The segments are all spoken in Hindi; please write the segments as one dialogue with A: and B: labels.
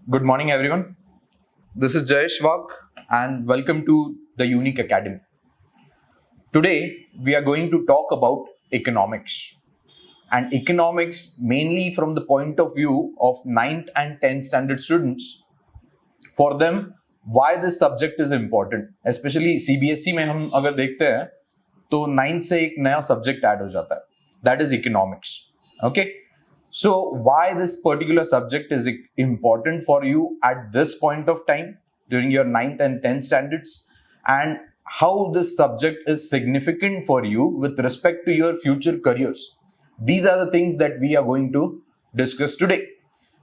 A: Good morning, everyone. This is ByJayesh Wagh, and welcome to the Unique Academy. Today, we are going to talk about economics, and economics mainly from the point of view of 9th and 10th standard students. For them, why this subject is important, especially CBSE में हम अगर देखते हैं तो 9th से एक नया subject add हो जाता है, that is economics. Okay. So why this particular subject is important for you at this point of time during your 9th and 10th standards, and how this subject is significant for you with respect to your future careers. These are the things that we are going to discuss today.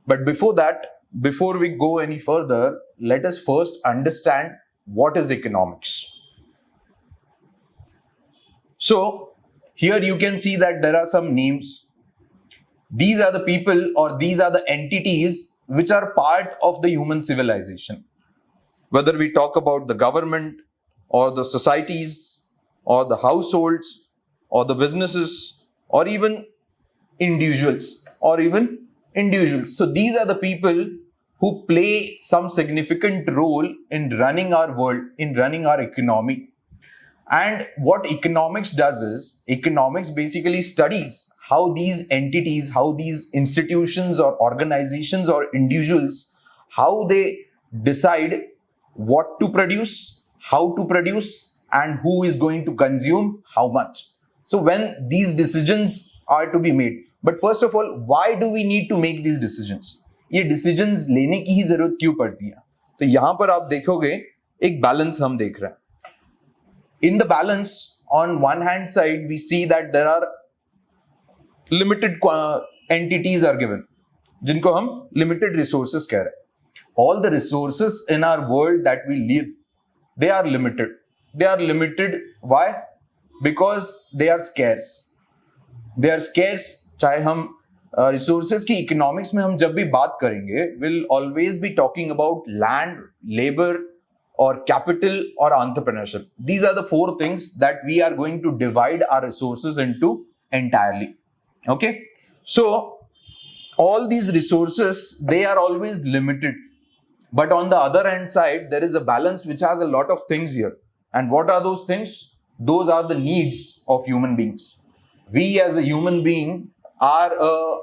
A: But before that, before we go any further, let us first understand what is economics. So here you can see that there are some names. These are the people or these are the entities which are part of the human civilization. Whether we talk about the government or the societies or the households or the businesses or even individuals. So these are the people who play some significant role in running our world, in running our economy. And what economics does is, economics basically studies how these entities, how these institutions or organizations or individuals, how they decide what to produce, how to produce, and who is going to consume how much. So when these decisions are to be made, but first of all, why do we need to make these decisions? ये decisions लेने की ही जरूरत क्यों पड़ती है? तो यहाँ पर आप देखोगे एक balance हम देख रहे हैं. In the balance, on one hand side, we see that there are limited entities are given, जिनको हम limited resources कह रहे हैं. All the resources in our world that we live, they are limited. They are limited. Why? Because they are scarce. They are scarce. चाहे हम resources की economics में हम जब भी बात करेंगे, we'll always be talking about land, labor, or capital or entrepreneurship. These are the four things that we are going to divide our resources into entirely. Okay. So all these resources, they are always limited. But on the other hand side, there is a balance which has a lot of things here. And what are those things? Those are the needs of human beings. We as a human being are a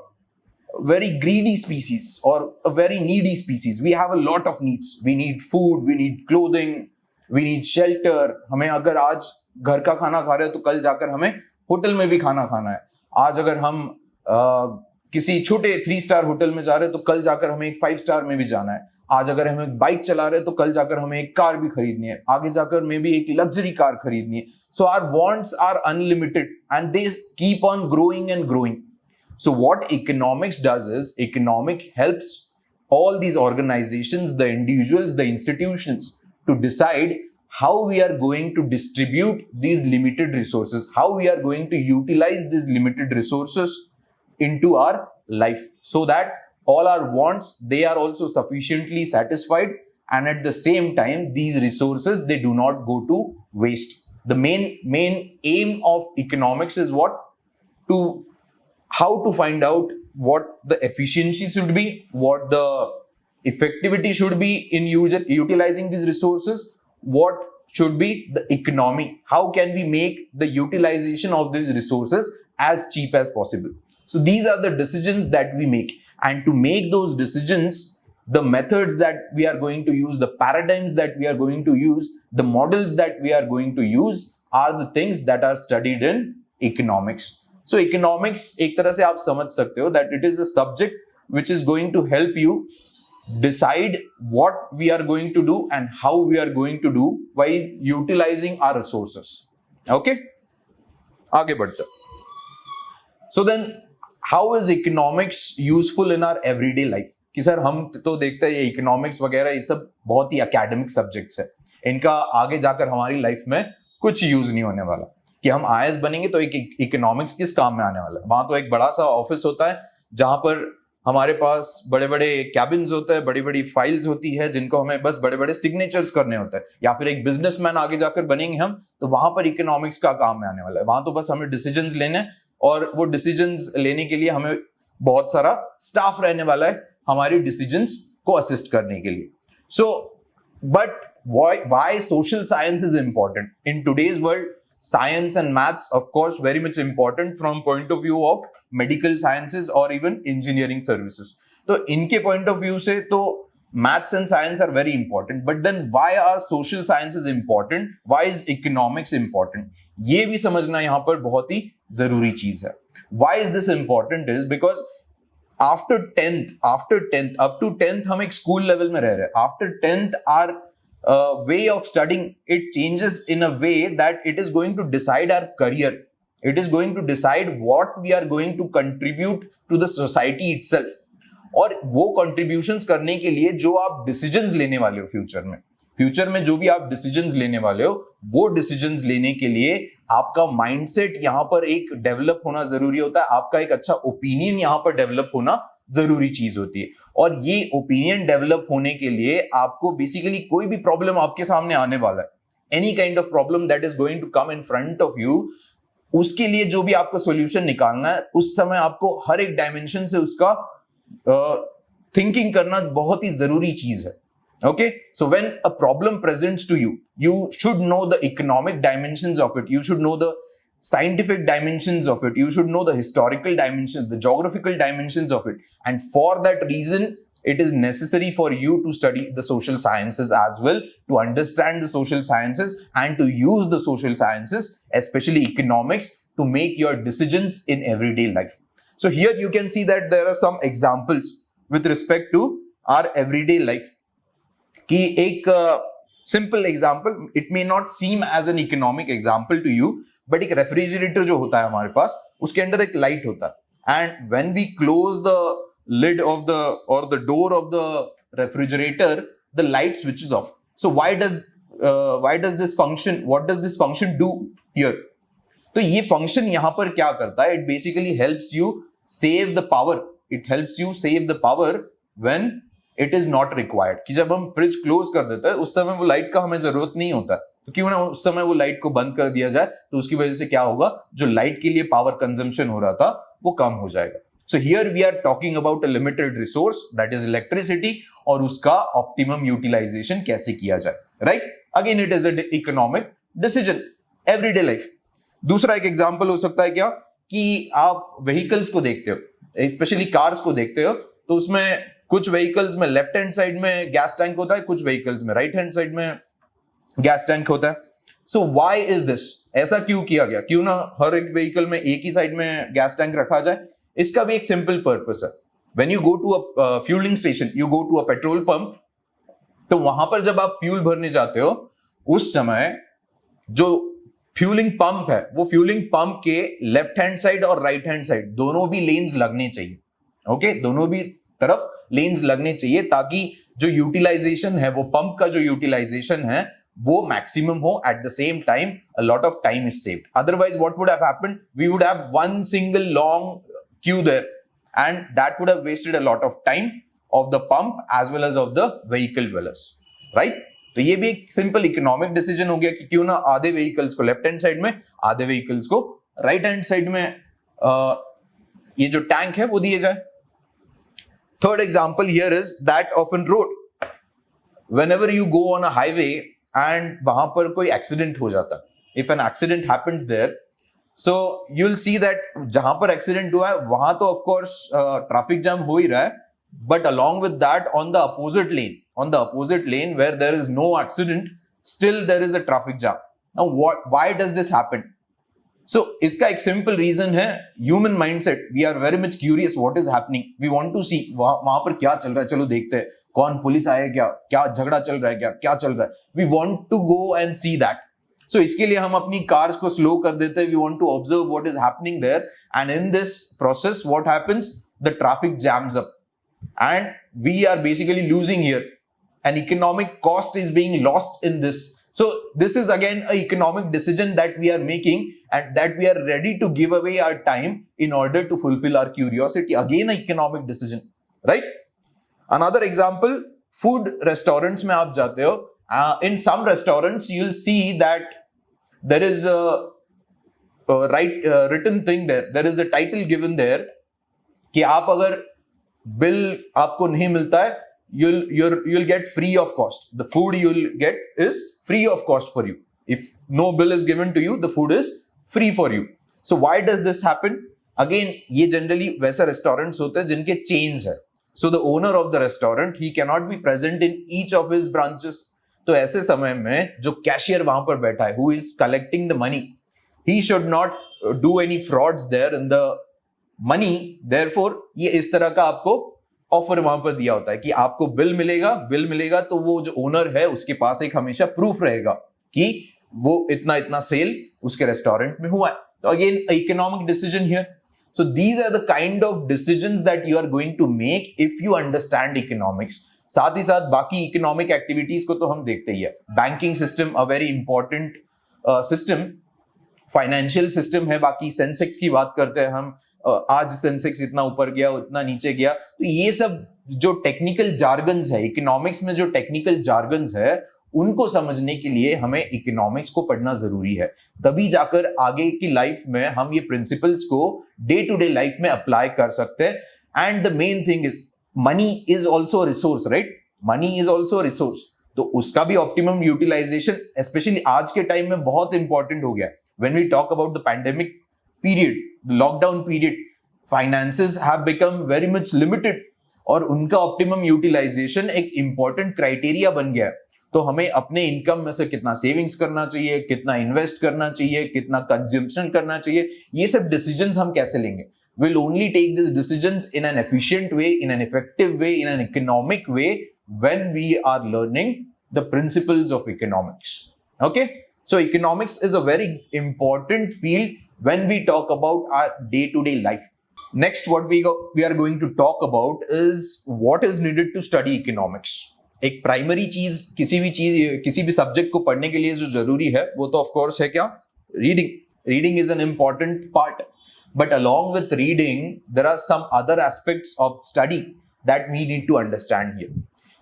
A: very greedy species or a very needy species. We have a lot of needs. We need food, we need clothing, we need shelter. हमें अगर आज घर का खाना खा रहे हैं तो कल जाकर हमें होटल में भी खाना खाना है. आज अगर हम किसी छोटे 3-स्टार होटल में जा रहे हैं तो कल जाकर हमें एक 5-स्टार में भी जाना है. आज अगर हम एक बाइक चला रहे हैं तो कल जाकर हमें एक कार भी खरीदनी है. आगे जाकर में भी एक लग्जरी कार खरीदनी है. So our wants are unlimited and they keep on growing and growing. So what economics does is, economic helps all these organizations, the individuals, the institutions to decide how we are going to distribute these limited resources, how we are going to utilize these limited resources into our life so that all our wants, they are also sufficiently satisfied, and at the same time, these resources, they do not go to waste. The main aim of economics is what? How to find out what the efficiency should be, what the effectivity should be in utilizing these resources, what should be the economy, how can we make the utilization of these resources as cheap as possible. So these are the decisions that we make, and to make those decisions, the methods that we are going to use, the paradigms that we are going to use, the models that we are going to use are the things that are studied in economics. So economics एक तरह से आप समझ सकते हो that it is a subject which is going to help you decide what we are going to do and how we are going to do by utilizing our resources. Okay? आगे बढ़ते. So then, how is economics useful in our everyday life? कि सर हम तो देखते हैं ये इकोनॉमिक्स वगैरह ये सब बहुत ही एकेडमिक सब्जेक्ट्स है. इनका आगे जाकर हमारी लाइफ में कुछ यूज नहीं होने वाला. कि हम आईएएस बनेंगे तो एक इकोनॉमिक्स किस काम में आने वाला है. वहां तो एक बड़ा सा ऑफिस होता है जहां पर हमारे पास बड़े बड़े कैबिन्स होते हैं, बड़ी बड़ी फाइल्स होती है जिनको हमें बस बड़े बड़े सिग्नेचर्स करने होते हैं. या फिर एक बिजनेसमैन आगे जाकर बनेंगे हम तो वहां पर इकोनॉमिक्स का काम में आने वाला है. वहां तो बस हमें डिसीजंस लेने और वो डिसीजंस लेने के लिए हमें बहुत सारा स्टाफ रहने वाला है हमारी डिसीजंस को असिस्ट करने के लिए. So, but why social science is important in today's world? Science and maths, of course, very much important from point of view of medical sciences or even engineering services. तो इनके point of view से तो maths and science are very important. But then why are social sciences important? Why is economics important? ये भी समझना यहाँ पर बहुत ही जरूरी चीज है. Why is this important? Is because after 10th, up to 10th हम एक school level में रह रहे हैं. After 10th, our way of studying, it changes in a way that it is going to decide our career. It is going to decide what we are going to contribute to the society itself. और वो contributions करने के लिए जो आप decisions लेने वाले हो फ्यूचर में जो भी आप डिसीजंस लेने वाले हो, वो डिसीजंस लेने के लिए आपका माइंडसेट यहां पर एक डेवलप होना जरूरी होता है. आपका एक अच्छा ओपिनियन यहां पर डेवलप होना जरूरी चीज होती है. और ये ओपिनियन डेवलप होने के लिए आपको बेसिकली कोई भी प्रॉब्लम आपके सामने आने वाला है, any kind of problem that is going to come in front of you, उसके लिए जो भी आपको सोल्यूशन निकालना है, उस समय आपको हर एक डायमेंशन से उसका थिंकिंग करना बहुत ही जरूरी चीज है. Okay, so when a problem presents to you, you should know the economic dimensions of it. You should know the scientific dimensions of it. You should know the historical dimensions, the geographical dimensions of it. And for that reason, it is necessary for you to study the social sciences as well, to understand the social sciences and to use the social sciences, especially economics, to make your decisions in everyday life. So here you can see that there are some examples with respect to our everyday life. कि एक simple example, it may not seem as an economic example to you, but एक रेफ्रिजरेटर जो होता है हमारे पास, उसके अंदर एक लाइट होता है, and when we close the lid of the और the door of the refrigerator, the light switches off. So why does this function, what does this function do here? तो ये फंक्शन यहां पर क्या करता है? It basically helps you save the power. It helps you save the power when it is not required. कि जब हम फ्रिज क्लोज कर देते हैं उस समय वो लाइट का हमें जरूरत नहीं होता, तो क्यों ना उस समय वो लाइट को बंद कर दिया जाए, तो उसकी वजह से क्या होगा, जो लाइट के लिए पावर कंजम्पशन हो रहा था वो कम हो जाएगा. So here we are talking about a limited resource that is electricity, और उसका ऑप्टिमम यूटिलाइजेशन कैसे किया जाए. Right, again it is a economic decision, everyday life. दूसरा एक एग्जांपल हो सकता है क्या, कि आप व्हीकल्स को देखते हो, स्पेशली कार्स को देखते हो, तो उसमें कुछ व्हीकल्स में लेफ्ट हैंड साइड में गैस टैंक होता है, कुछ व्हीकल्स में राइट हैंड साइड में गैस टैंक होता है. So why is this? ऐसा क्यों किया गया? क्यों ना हर एक व्हीकल में एक ही साइड में गैस टैंक रखा जाए? इसका भी एक सिंपल पर्पस है. When you go to a fuelling station, you go to a petrol pump, तो वहां पर जब आप फ्यूल भरने जाते हो, उस समय जो फ्यूलिंग पंप है, वो फ्यूलिंग पंप के लेफ्ट हैंड साइड और राइट हैंड साइड दोनों भी लेन्स लगने चाहिए. ओके, दोनों भी तरफ लेन्स लगने चाहिए, ताकि जो यूटिलाइजेशन है, वो पंप का जो यूटिलाइजेशन है वो मैक्सिमम हो. At the same time a lot of time is saved. Otherwise what would have happened, we would have one single long queue there, and that would have wasted a lot of time of the pump as well as of the vehicle dwellers. Right, तो ये भी एक सिंपल इकोनॉमिक डिसीजन हो गया कि क्यों ना आधे व्हीकल्स को लेफ्ट हैंड साइड में, आधे व्हीकल्स को राइट हैंड साइड में ये जो टैंक है वो दिए जाए. Third example here is that of a road. Whenever you go on a highway and वहां पर कोई एक्सीडेंट हो जाता है, if an accident happens there, so you'll see that जहां पर एक्सीडेंट हुआ है वहां तो of course ट्रैफिक जाम हो ही रहा है, but along with that on the opposite lane where there is no accident, still there is a traffic jam. Now why does this happen? So इसका एक सिंपल रीजन है human mindset. We are very much curious what is happening, we want to see वहां पर क्या चल रहा है, चलो देखते हैं, कौन पुलिस आया, क्या झगड़ा चल रहा है, क्या चल रहा है. We want to go and see that. So इसके लिए हम अपनी कार्स को स्लो कर देते हैं. We want to observe what is happening there, and in this process what happens, the traffic jams up and we are basically losing here. An economic cost is being lost in this. So this is again a economic decision that we are making, and that we are ready to give away our time in order to fulfill our curiosity. Again, a economic decision, right? Another example, food restaurants में आप जाते हो. In some restaurants, you'll see that there is a written thing there. There is a title given there कि आप अगर बिल आपको नहीं मिलता है, you'll get free of cost. The food you'll get is free of cost for you. If no bill is given to you, the food is free for you. So why does this happen? Again, ये generally वैसा restaurants होते हैं जिनके chains है. So the owner of the restaurant, he cannot be present in each of his branches. तो ऐसे समय में जो cashier वहां पर बैठा है, who is collecting the money, he should not do any frauds there in the money. Therefore, ये इस तरह का आपको ऑफर वहां पर दिया होता है कि आपको बिल मिलेगा तो वो जो ओनर है उसके पास एक हमेशा प्रूफ रहेगा कि वो इतना सेल उसके रेस्टोरेंट में हुआ है. तो again economic decision here. So these are the kind of decisions that you are going to make if you understand economics. साथ ही साथ बाकी इकोनॉमिक एक्टिविटीज को तो हम देखते ही है. बैंकिंग सिस्टम अ very important system, financial system है. बाकी सेंसेक्स की बात करते हैं हम, आज सेंसेक्स इतना ऊपर गया उतना नीचे गया. तो ये सब जो टेक्निकल जार्गन्स है इकोनॉमिक्स में, जो टेक्निकल जार्गन्स है उनको समझने के लिए हमें इकोनॉमिक्स को पढ़ना जरूरी है. तभी जाकर आगे की लाइफ में हम ये प्रिंसिपल्स को डे टू डे लाइफ में अप्लाई कर सकते हैं. And the main thing is money is also resource, right? Money is also resource. तो उसका भी ऑप्टिमम यूटिलाइजेशन स्पेशली आज के टाइम में बहुत इंपॉर्टेंट हो गया. When we talk about the pandemic period, lockdown period, finances have become very much limited और उनका ऑप्टिमम यूटिलाइजेशन एक इंपॉर्टेंट क्राइटेरिया बन गया है. तो हमें अपने इनकम में से कितना सेविंग्स करना चाहिए, कितना इन्वेस्ट करना चाहिए, कितना कंज्यूम्पशन करना चाहिए, ये सब डिसीजंस हम कैसे लेंगे? We'll only take these decisions in an efficient way, in an effective way, in an economic way when we are learning the principles of economics. Okay? So economics is a very important field when we talk about our day-to-day life. Next, what we are going to talk about is what is needed to study economics. एक प्राइमरी चीज किसी भी सब्जेक्ट को पढ़ने के लिए जो जरूरी है वो तो ऑफ कोर्स है क्या? Reading is an important part. But along with reading there are some other aspects of study that we need to understand here.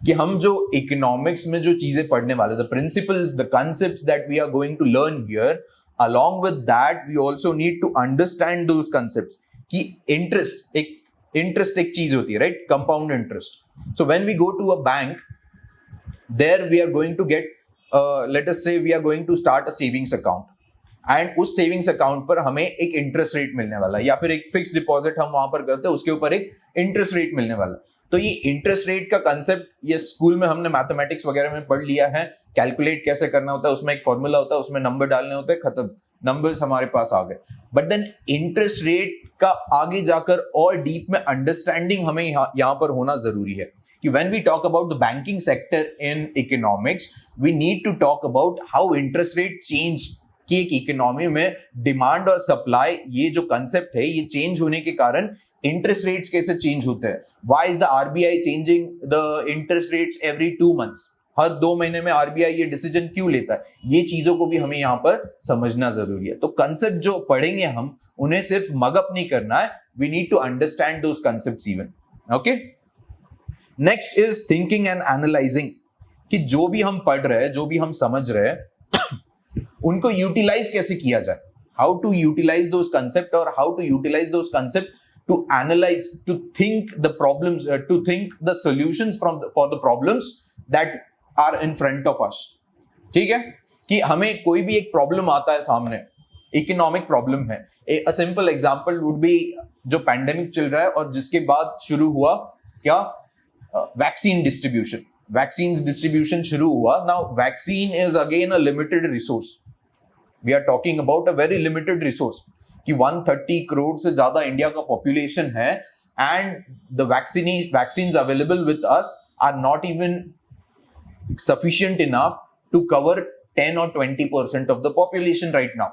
A: कि हम जो इकोनॉमिक्स में जो चीजें पढ़ने वाले, the principles, the concepts that we are going to learn here, along with that we also need to understand those concepts. कि इंटरेस्ट एक चीज होती है, right? Compound interest. So when we go to a bank, there we are going to get let us say we are going to start a savings account and उस savings account पर हमें एक interest rate मिलने वाला है, या फिर एक fixed deposit हम वहां पर करते हैं उसके ऊपर एक interest rate मिलने वाला है. तो ये interest rate का concept ये स्कूल में हमने मैथमेटिक्स वगैरह में पढ़ लिया है. कैलकुलेट कैसे करना होता है, उसमें एक फॉर्मूला होता है, उसमें नंबर डालने होते हैं, खत्म, नंबर्स हमारे पास आ गए. बट देन इंटरेस्ट रेट का आगे जाकर और डीप में अंडरस्टैंडिंग हमें यहाँ पर होना जरूरी है. कि when we talk about the banking sector in economics, we need to talk about how interest rate change. कि एक इकोनॉमी में डिमांड और सप्लाई ये जो कंसेप्ट है ये चेंज होने के कारण इंटरेस्ट रेट्स कैसे चेंज होते हैं. Why is the RBI changing the interest rates every 2 months? हर 2 महीने में RBI ये डिसीजन क्यों लेता है? ये चीजों को भी हमें यहाँ पर समझना जरूरी है. तो कंसेप्ट जो पढ़ेंगे हम उन्हें सिर्फ मगअप नहीं करना है. We need to understand those concepts even. Okay? Next is thinking and analysing. कि जो भी हम पढ़ रहे हैं, जो भी हम समझ रहे हैं उनको यूटिलाइज कैसे किया जाए. How to utilise those concept और how to utilise those concept to analyse, to think the problems, to think the solutions for the problems that are in front of us. ठीक है? कि हमें कोई भी एक प्रॉब्लम आता है सामने, इकोनॉमिक प्रॉब्लम है. A simple example would be जो पैंडेमिक चल रहा है और जिसके बाद शुरू हुआ क्या? वैक्सीन डिस्ट्रीब्यूशन शुरू हुआ. Now vaccine is again a limited resource. We are talking about a very limited resource. कि 130 करोड़ से ज्यादा इंडिया का पॉपुलेशन है and the vaccines available with us are not even sufficient enough to cover 10 or 20% of the population right now.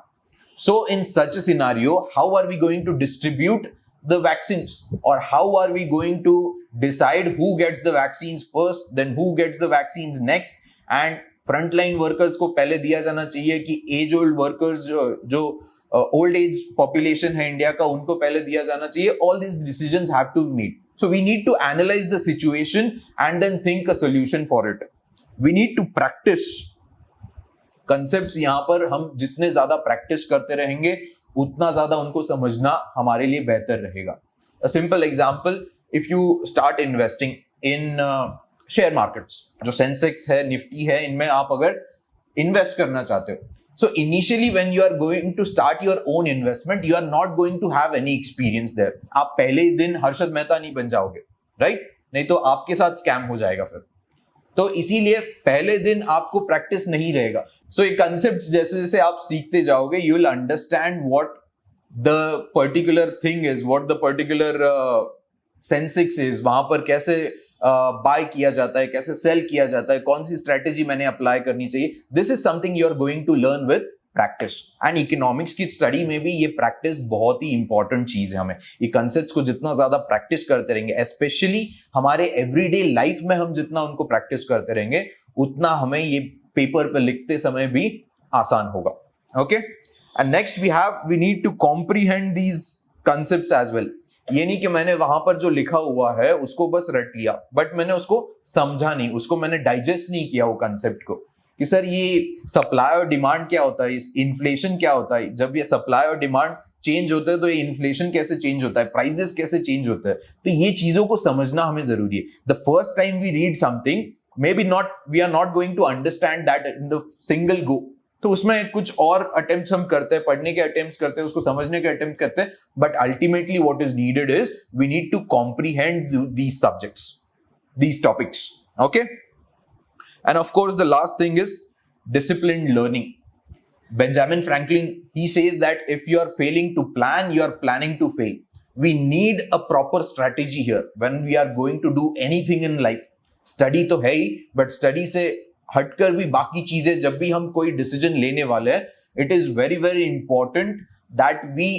A: So in such a scenario, how are we going to distribute the vaccines, or how are we going to decide who gets the vaccines first, then who gets the vaccines next? And frontline workers को पहले दिया जाना चाहिए कि age old workers जो old age population है इंडिया का उनको पहले दिया जाना चाहिए. All these decisions have to be made. So we need to analyze the situation and then think a solution for it. We need to practice concepts. यहां पर हम जितने ज्यादा प्रैक्टिस करते रहेंगे उतना ज्यादा उनको समझना हमारे लिए बेहतर रहेगा. A simple example, if you start investing in share markets, जो सेंसेक्स है, निफ्टी है, इनमें आप अगर इन्वेस्ट करना चाहते हो, so initially when you are going to start your own investment, you are not going to have any experience there. आप पहले ही दिन हर्षद मेहता नहीं बन जाओगे, राइट? नहीं तो आपके साथ स्कैम हो जाएगा फिर। तो इसीलिए पहले दिन आपको प्रैक्टिस नहीं रहेगा। सो ये कंसेप्ट जैसे जैसे आप सीखते जाओगे, you will understand what the particular thing is, what the particular Sensex is, वहां पर कैसे बाय किया जाता है, कैसे सेल किया जाता है, कौन सी स्ट्रेटेजी मैंने अप्लाई करनी चाहिए। This is something you are going to learn with practice. And economics की स्टडी में भी ये प्रैक्टिस बहुत ही इंपॉर्टेंट चीज है। हमें ये कंसेप्ट्स को जितना ज्यादा प्रैक्टिस करते रहेंगे, स्पेशली हमारे एवरीडे लाइफ में हम जितना उनको प्रैक्टिस करते रहेंगे, उतना हमें ये पेपर पे लिखते समय भी आसान होगा। Okay, and next we need to comprehend these concepts as well. ये नहीं कि मैंने वहां पर जो लिखा हुआ है उसको बस रट लिया, बट मैंने उसको समझा नहीं, उसको मैंने डाइजेस्ट नहीं किया वो कंसेप्ट को, कि सर ये सप्लाई और डिमांड क्या होता है, इन्फ्लेशन क्या होता है, जब ये सप्लाई और डिमांड चेंज होता है तो ये इन्फ्लेशन कैसे चेंज होता है, प्राइसेस कैसे चेंज होता है। तो ये चीजों को समझना हमें जरूरी है। The first time we read something, maybe not, we are not going to understand that in the single go. तो उसमें कुछ और अटेम्प्ट्स हम करते हैं, पढ़ने के अटेम्प्ट्स करते हैं, उसको समझने के अटेम्प्ट करते हैं, but ultimately what is needed is we need to comprehend these subjects, these topics. Okay, and of course the last thing is disciplined learning. Benjamin Franklin, he says that if you are failing to plan, you are planning to fail. We need a proper strategy here when we are going to do anything in life. Study तो है ही, but study से हटकर भी बाकी चीजें जब भी हम कोई डिसीजन लेने वाले हैं, it is very very important that we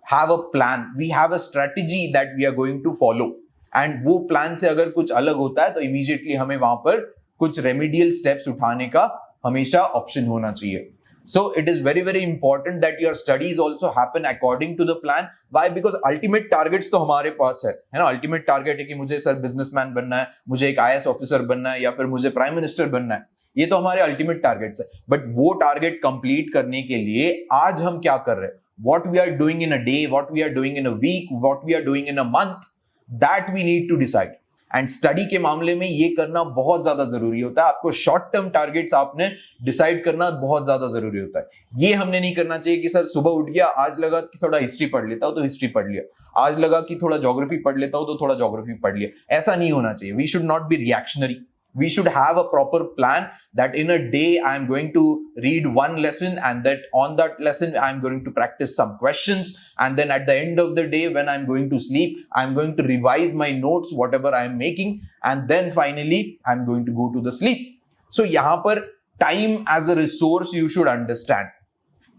A: have a plan, we have a strategy that we are going to follow. And वो प्लान से अगर कुछ अलग होता है तो immediately हमें वहां पर कुछ रेमिडियल स्टेप्स उठाने का हमेशा ऑप्शन होना चाहिए। So it is very very important that your studies also happen according to the plan. Why? Because ultimate targets तो हमारे पास है ना। अल्टीमेट टारगेट है कि मुझे सर बिजनेसमैन बनना है, मुझे एक IAS ऑफिसर बनना है, या फिर मुझे प्राइम मिनिस्टर बनना है। ये तो हमारे अल्टीमेट टारगेट्स है। बट वो टारगेट कंप्लीट करने के लिए आज हम क्या कर रहे हैं, what we are doing in a day, what we are doing in a week, what we are doing in a month, that we need to decide. And study के मामले में ये करना बहुत ज्यादा जरूरी होता है। आपको शॉर्ट टर्म टारगेट्स आपने डिसाइड करना बहुत ज्यादा जरूरी होता है। ये हमने नहीं करना चाहिए कि सर सुबह उठ गया, आज लगा कि थोड़ा हिस्ट्री पढ़ लेता हूं तो हिस्ट्री पढ़ लिया, आज लगा कि थोड़ा ज्योग्राफी पढ़ लेता हूं तो थोड़ा ज्योग्राफी पढ़ लिया। ऐसा नहीं होना चाहिए। We should not be reactionary. We should have a proper plan that in a day I am going to read one lesson, and that on that lesson I am going to practice some questions, and then at the end of the day when I am going to sleep I am going to revise my notes whatever I am making, and then finally I am going to go to the sleep. So यहाँ पर time as a resource you should understand.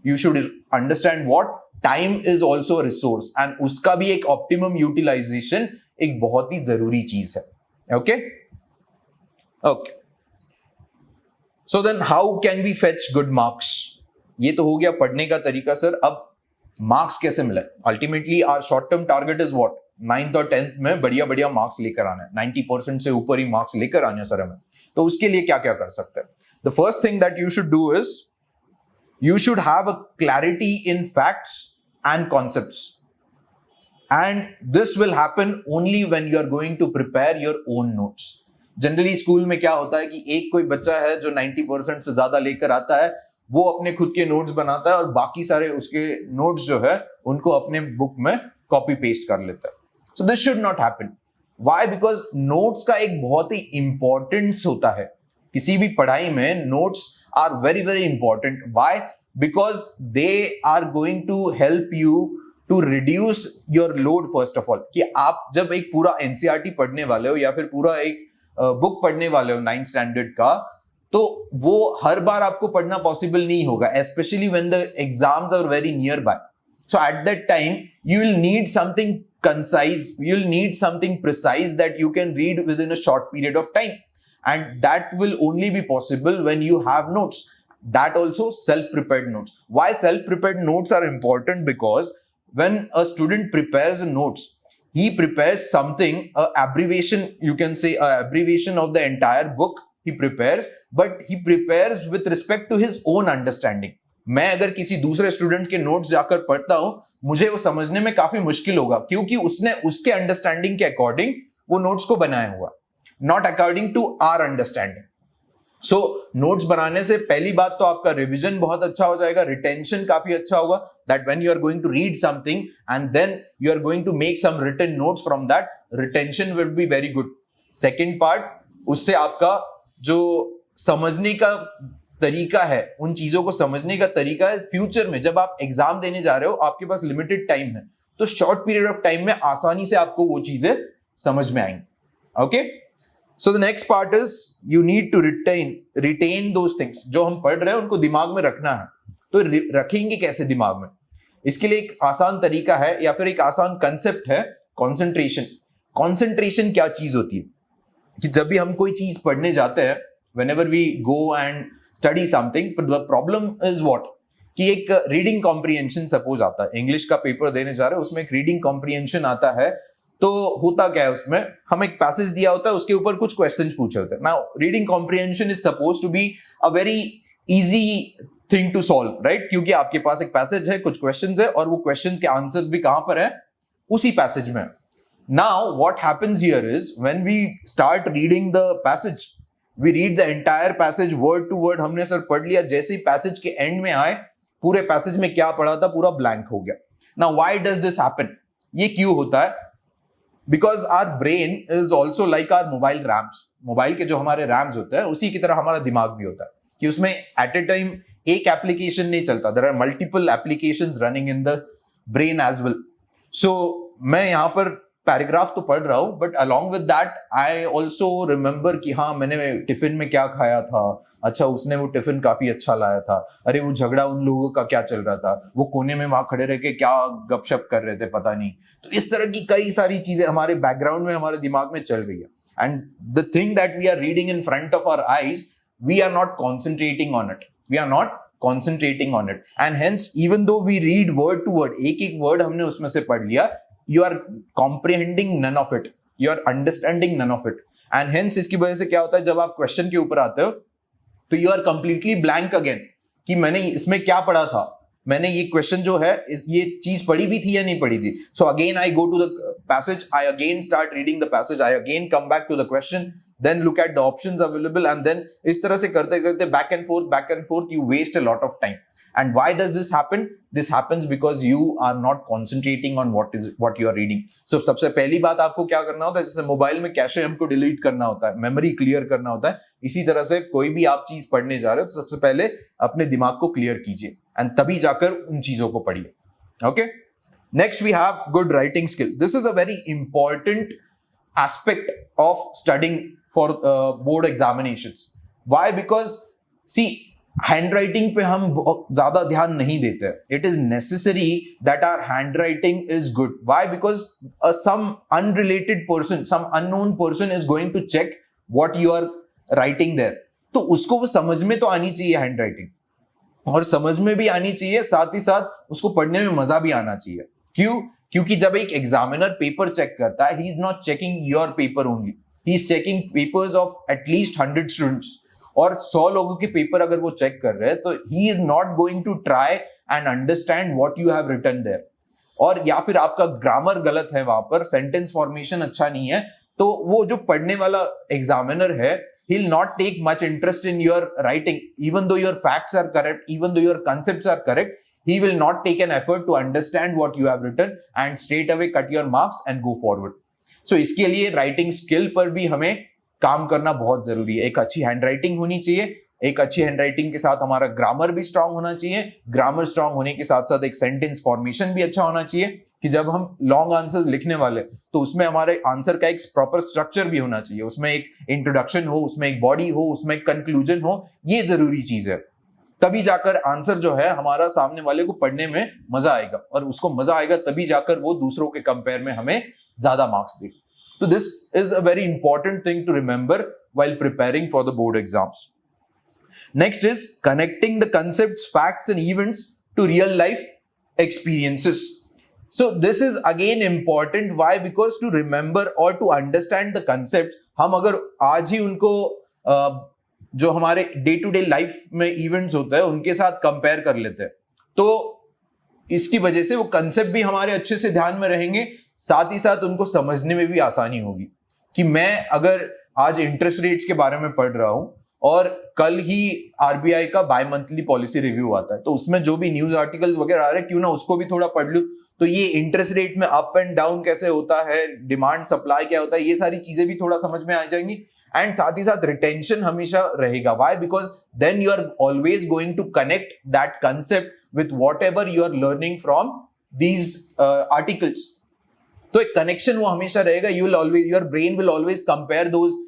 A: You should understand what time is also a resource, and उसका भी एक optimum utilization एक बहुत ही जरूरी चीज है। Okay? Okay. So then how can we fetch good marks? ये तो हो गया पढ़ने का तरीका सर। अब मार्क्स कैसे मिले? Ultimately our short term target is what? 9th और 10th में बढ़िया बढ़िया मार्क्स लेकर आना है, 90% से ऊपर ही मार्क्स लेकर आने सर हमें। तो उसके लिए क्या क्या कर सकते हैं? The first thing that you should do is you should have a clarity in facts and concepts, and this will happen only when you are going to prepare your own notes. Generally school में क्या होता है कि एक कोई बच्चा है जो 90% से ज्यादा लेकर आता है, वो अपने खुद के नोट्स बनाता है और बाकी सारे उसके नोट्स जो है उनको अपने बुक में कॉपी पेस्ट कर लेता है। So this should not happen. Why? Because notes का एक बहुत ही इंपॉर्टेंस होता है किसी भी पढ़ाई में। Notes are very very important. Why? Because they are going to help you to reduce your load. First of all, कि आप जब एक पूरा एनसीईआरटी पढ़ने वाले हो या फिर पूरा एक बुक पढ़ने वाले हो 9th स्टैंडर्ड का, तो वो हर बार आपको पढ़ना पॉसिबल नहीं होगा, especially when the exams are very near by. So at that time you will need something concise, you will need something precise that you can read within a short period of time, and that will only be possible when you have notes. That also self-prepared notes. Why self-prepared notes are important? Because when a student prepares notes, he prepares something, a abbreviation, you can say a abbreviation of the entire book he prepares, but he prepares with respect to his own understanding. मैं अगर किसी दूसरे स्टूडेंट के नोट्स जाकर पढ़ता हूं, मुझे वो समझने में काफी मुश्किल होगा, क्योंकि उसने उसके अंडरस्टैंडिंग के अकॉर्डिंग वो नोट्स को बनाया हुआ। not according to our understanding. So notes बनाने से पहली बात तो आपका रिवीजन बहुत अच्छा हो जाएगा, रिटेंशन काफी अच्छा होगा, that when you are going to read something and then you are going to make some written notes from that, retention will be very good. Second part, उससे आपका जो समझने का तरीका है, उन चीजों को समझने का तरीका है, फ्यूचर में जब आप एग्जाम देने जा रहे हो, आपके पास लिमिटेड टाइम है, तो शॉर्ट पीरियड ऑफ टाइम में आसानी से आपको वो चीजें समझ में आएंगी. Okay, so the next part is you need to retain those things. जो हम पढ़ रहे हैं उनको दिमाग में रखना है. तो रखेंगे कैसे दिमाग में? इसके लिए एक आसान तरीका है या फिर एक आसान कंसेप्ट है, कंसंट्रेशन. कंसंट्रेशन क्या चीज होती है कि जब भी हम कोई चीज पढ़ने जाते हैं, whenever we go and study something, the problem is what, कि एक रीडिंग कॉम्प्रिहेंशन सपोज आता है, इंग्लिश का पेपर देने जा रहे हैं, उसमें एक रीडिंग कॉम्प्रिहेंशन आता है. तो होता क्या है, उसमें हम एक पैसेज दिया होता है, उसके ऊपर कुछ क्वेश्चंस पूछे होते हैं. Now reading comprehension is suppose to be a very easy thing to solve, right? क्योंकि आपके पास एक पैसेज है, कुछ क्वेश्चंस है, और वो क्वेश्चंस के आंसर्स भी कहां पर है? उसी पैसेज में. Now what happens here is when we start reading the passage, we read the entire passage word to word. हमने सर पढ़ लिया, जैसे ही पैसेज के एंड में आए, पूरे पैसेज में क्या पढ़ा था पूरा ब्लैंक हो गया. Now why does this happen? ये क्यों होता है? Because our brain is also like our mobile RAMs. Mobile के जो हमारे रैम्स होते हैं, उसी की तरह हमारा दिमाग भी होता है कि उसमें एट ए टाइम एक एप्लीकेशन नहीं चलता. There are multiple applications running in the brain as well. So मैं यहां पर पैराग्राफ तो पढ़ रहा हूं, but along with that I also remember कि हाँ, मैंने टिफिन में क्या खाया था, अच्छा उसने वो टिफिन काफी अच्छा लाया था, अरे वो झगड़ा उन लोगों का क्या चल रहा था, वो कोने में वहां खड़े रह के क्या गपशप कर रहे थे पता नहीं. तो इस तरह की कई सारी चीजें हमारे बैकग्राउंड में हमारे दिमाग में चल रही है. And the thing that we are reading in front of our eyes, we are not concentrating on it, we are not concentrating on it. And hence even though we read word to word, एक एक वर्ड हमने उसमें से पढ़ लिया, you are comprehending none of it, you are understanding none of it. And hence इसकी वजह से क्या होता है, जब आप क्वेश्चन के ऊपर आते हो तो you are completely blank again कि मैंने इसमें क्या पढ़ा था, मैंने ये क्वेश्चन जो है ये चीज पढ़ी भी थी या नहीं पढ़ी थी. So again I go to the passage, I again start reading the passage, I again come back to the question, then look at the options available, and then इस तरह से करते करते back and forth you waste a lot of time. And why does this happen? This happens because you are not concentrating on what you are reading. So सबसे पहली बात आपको क्या करना होता है, जैसे मोबाइल में कैशे हमको डिलीट करना होता है, मेमोरी क्लियर करना होता है, इसी तरह से कोई भी आप चीज पढ़ने जा रहे हो तो सबसे पहले अपने दिमाग को क्लियर कीजिए एंड तभी जाकर उन चीजों को पढ़िए. Okay, next we have good writing skill. This is a very important aspect of studying for board examinations. Why? Because see, handwriting पे हम बहुत ज्यादा ध्यान नहीं देते. It is necessary that our handwriting is good. Why? Because some unrelated person, some unknown person is going to check what you are writing there. तो उसको वो समझ में तो आनी चाहिए हैंडराइटिंग, और समझ में भी आनी चाहिए, साथ ही साथ उसको पढ़ने में मजा भी आना चाहिए. क्यों? क्योंकि जब एक एग्जामिनर पेपर चेक करता है, ही is not checking your paper only, he is checking papers of at least 100 students. और 100 लोगों के पेपर अगर वो चेक कर रहे हैं तो he is not going to try and understand what you have written there. और या फिर आपका ग्रामर गलत है, वहां पर सेंटेंस फॉर्मेशन अच्छा नहीं है, तो वो जो पढ़ने वाला एग्जामिनर है, he will not take much interest in your writing. Even though your facts are correct, even though your concepts are correct, he will not take an effort to understand what you have written and straight away cut your marks and go forward. So इसके लिए राइटिंग स्किल पर भी हमें काम करना बहुत जरूरी है. एक अच्छी हैंडराइटिंग होनी चाहिए, एक अच्छी हैंडराइटिंग के साथ हमारा ग्रामर भी स्ट्रांग होना चाहिए, ग्रामर स्ट्रांग होने के साथ साथ एक सेंटेंस फॉर्मेशन भी अच्छा होना चाहिए कि जब हम लॉन्ग आंसर्स लिखने वाले तो उसमें हमारे आंसर का एक प्रॉपर स्ट्रक्चर भी होना चाहिए, उसमें एक इंट्रोडक्शन हो, उसमें एक बॉडी हो, उसमें एक कंक्लूजन हो. ये जरूरी चीज है. तभी जाकर आंसर जो है हमारा सामने वाले को पढ़ने में मजा आएगा, और उसको मजा आएगा तभी जाकर वो दूसरों के कंपेयर में हमें ज्यादा मार्क्स देगा. So this is a very important thing to remember while preparing for the board exams. Next is connecting the concepts, facts and events to real life experiences. So this is again important. Why? Because to remember or to understand the concept, हम अगर आज ही उनको जो हमारे डे टू डे लाइफ में इवेंट्स होते हैं उनके साथ कंपेयर कर लेते हैं, तो इसकी वजह से वो कंसेप्ट भी हमारे अच्छे से ध्यान में रहेंगे, साथ ही साथ उनको समझने में भी आसानी होगी. कि मैं अगर आज इंटरेस्ट रेट्स के बारे में पढ़ रहा हूं और कल ही आरबीआई का बाय मंथली पॉलिसी रिव्यू आता है, तो उसमें जो भी न्यूज आर्टिकल्स वगैरह आ रहे हैं क्यों ना उसको भी थोड़ा पढ़ लूं। तो ये इंटरेस्ट रेट में अप एंड डाउन कैसे होता है, डिमांड सप्लाई क्या होता है, ये सारी चीजें भी थोड़ा समझ में आ जाएंगी। एंड साथ ही साथ रिटेंशन हमेशा रहेगा। Why? Because then you are always going to connect that concept with whatever you are learning from these articles. तो एक कनेक्शन वो हमेशा रहेगा। You will always, your brain will always compare those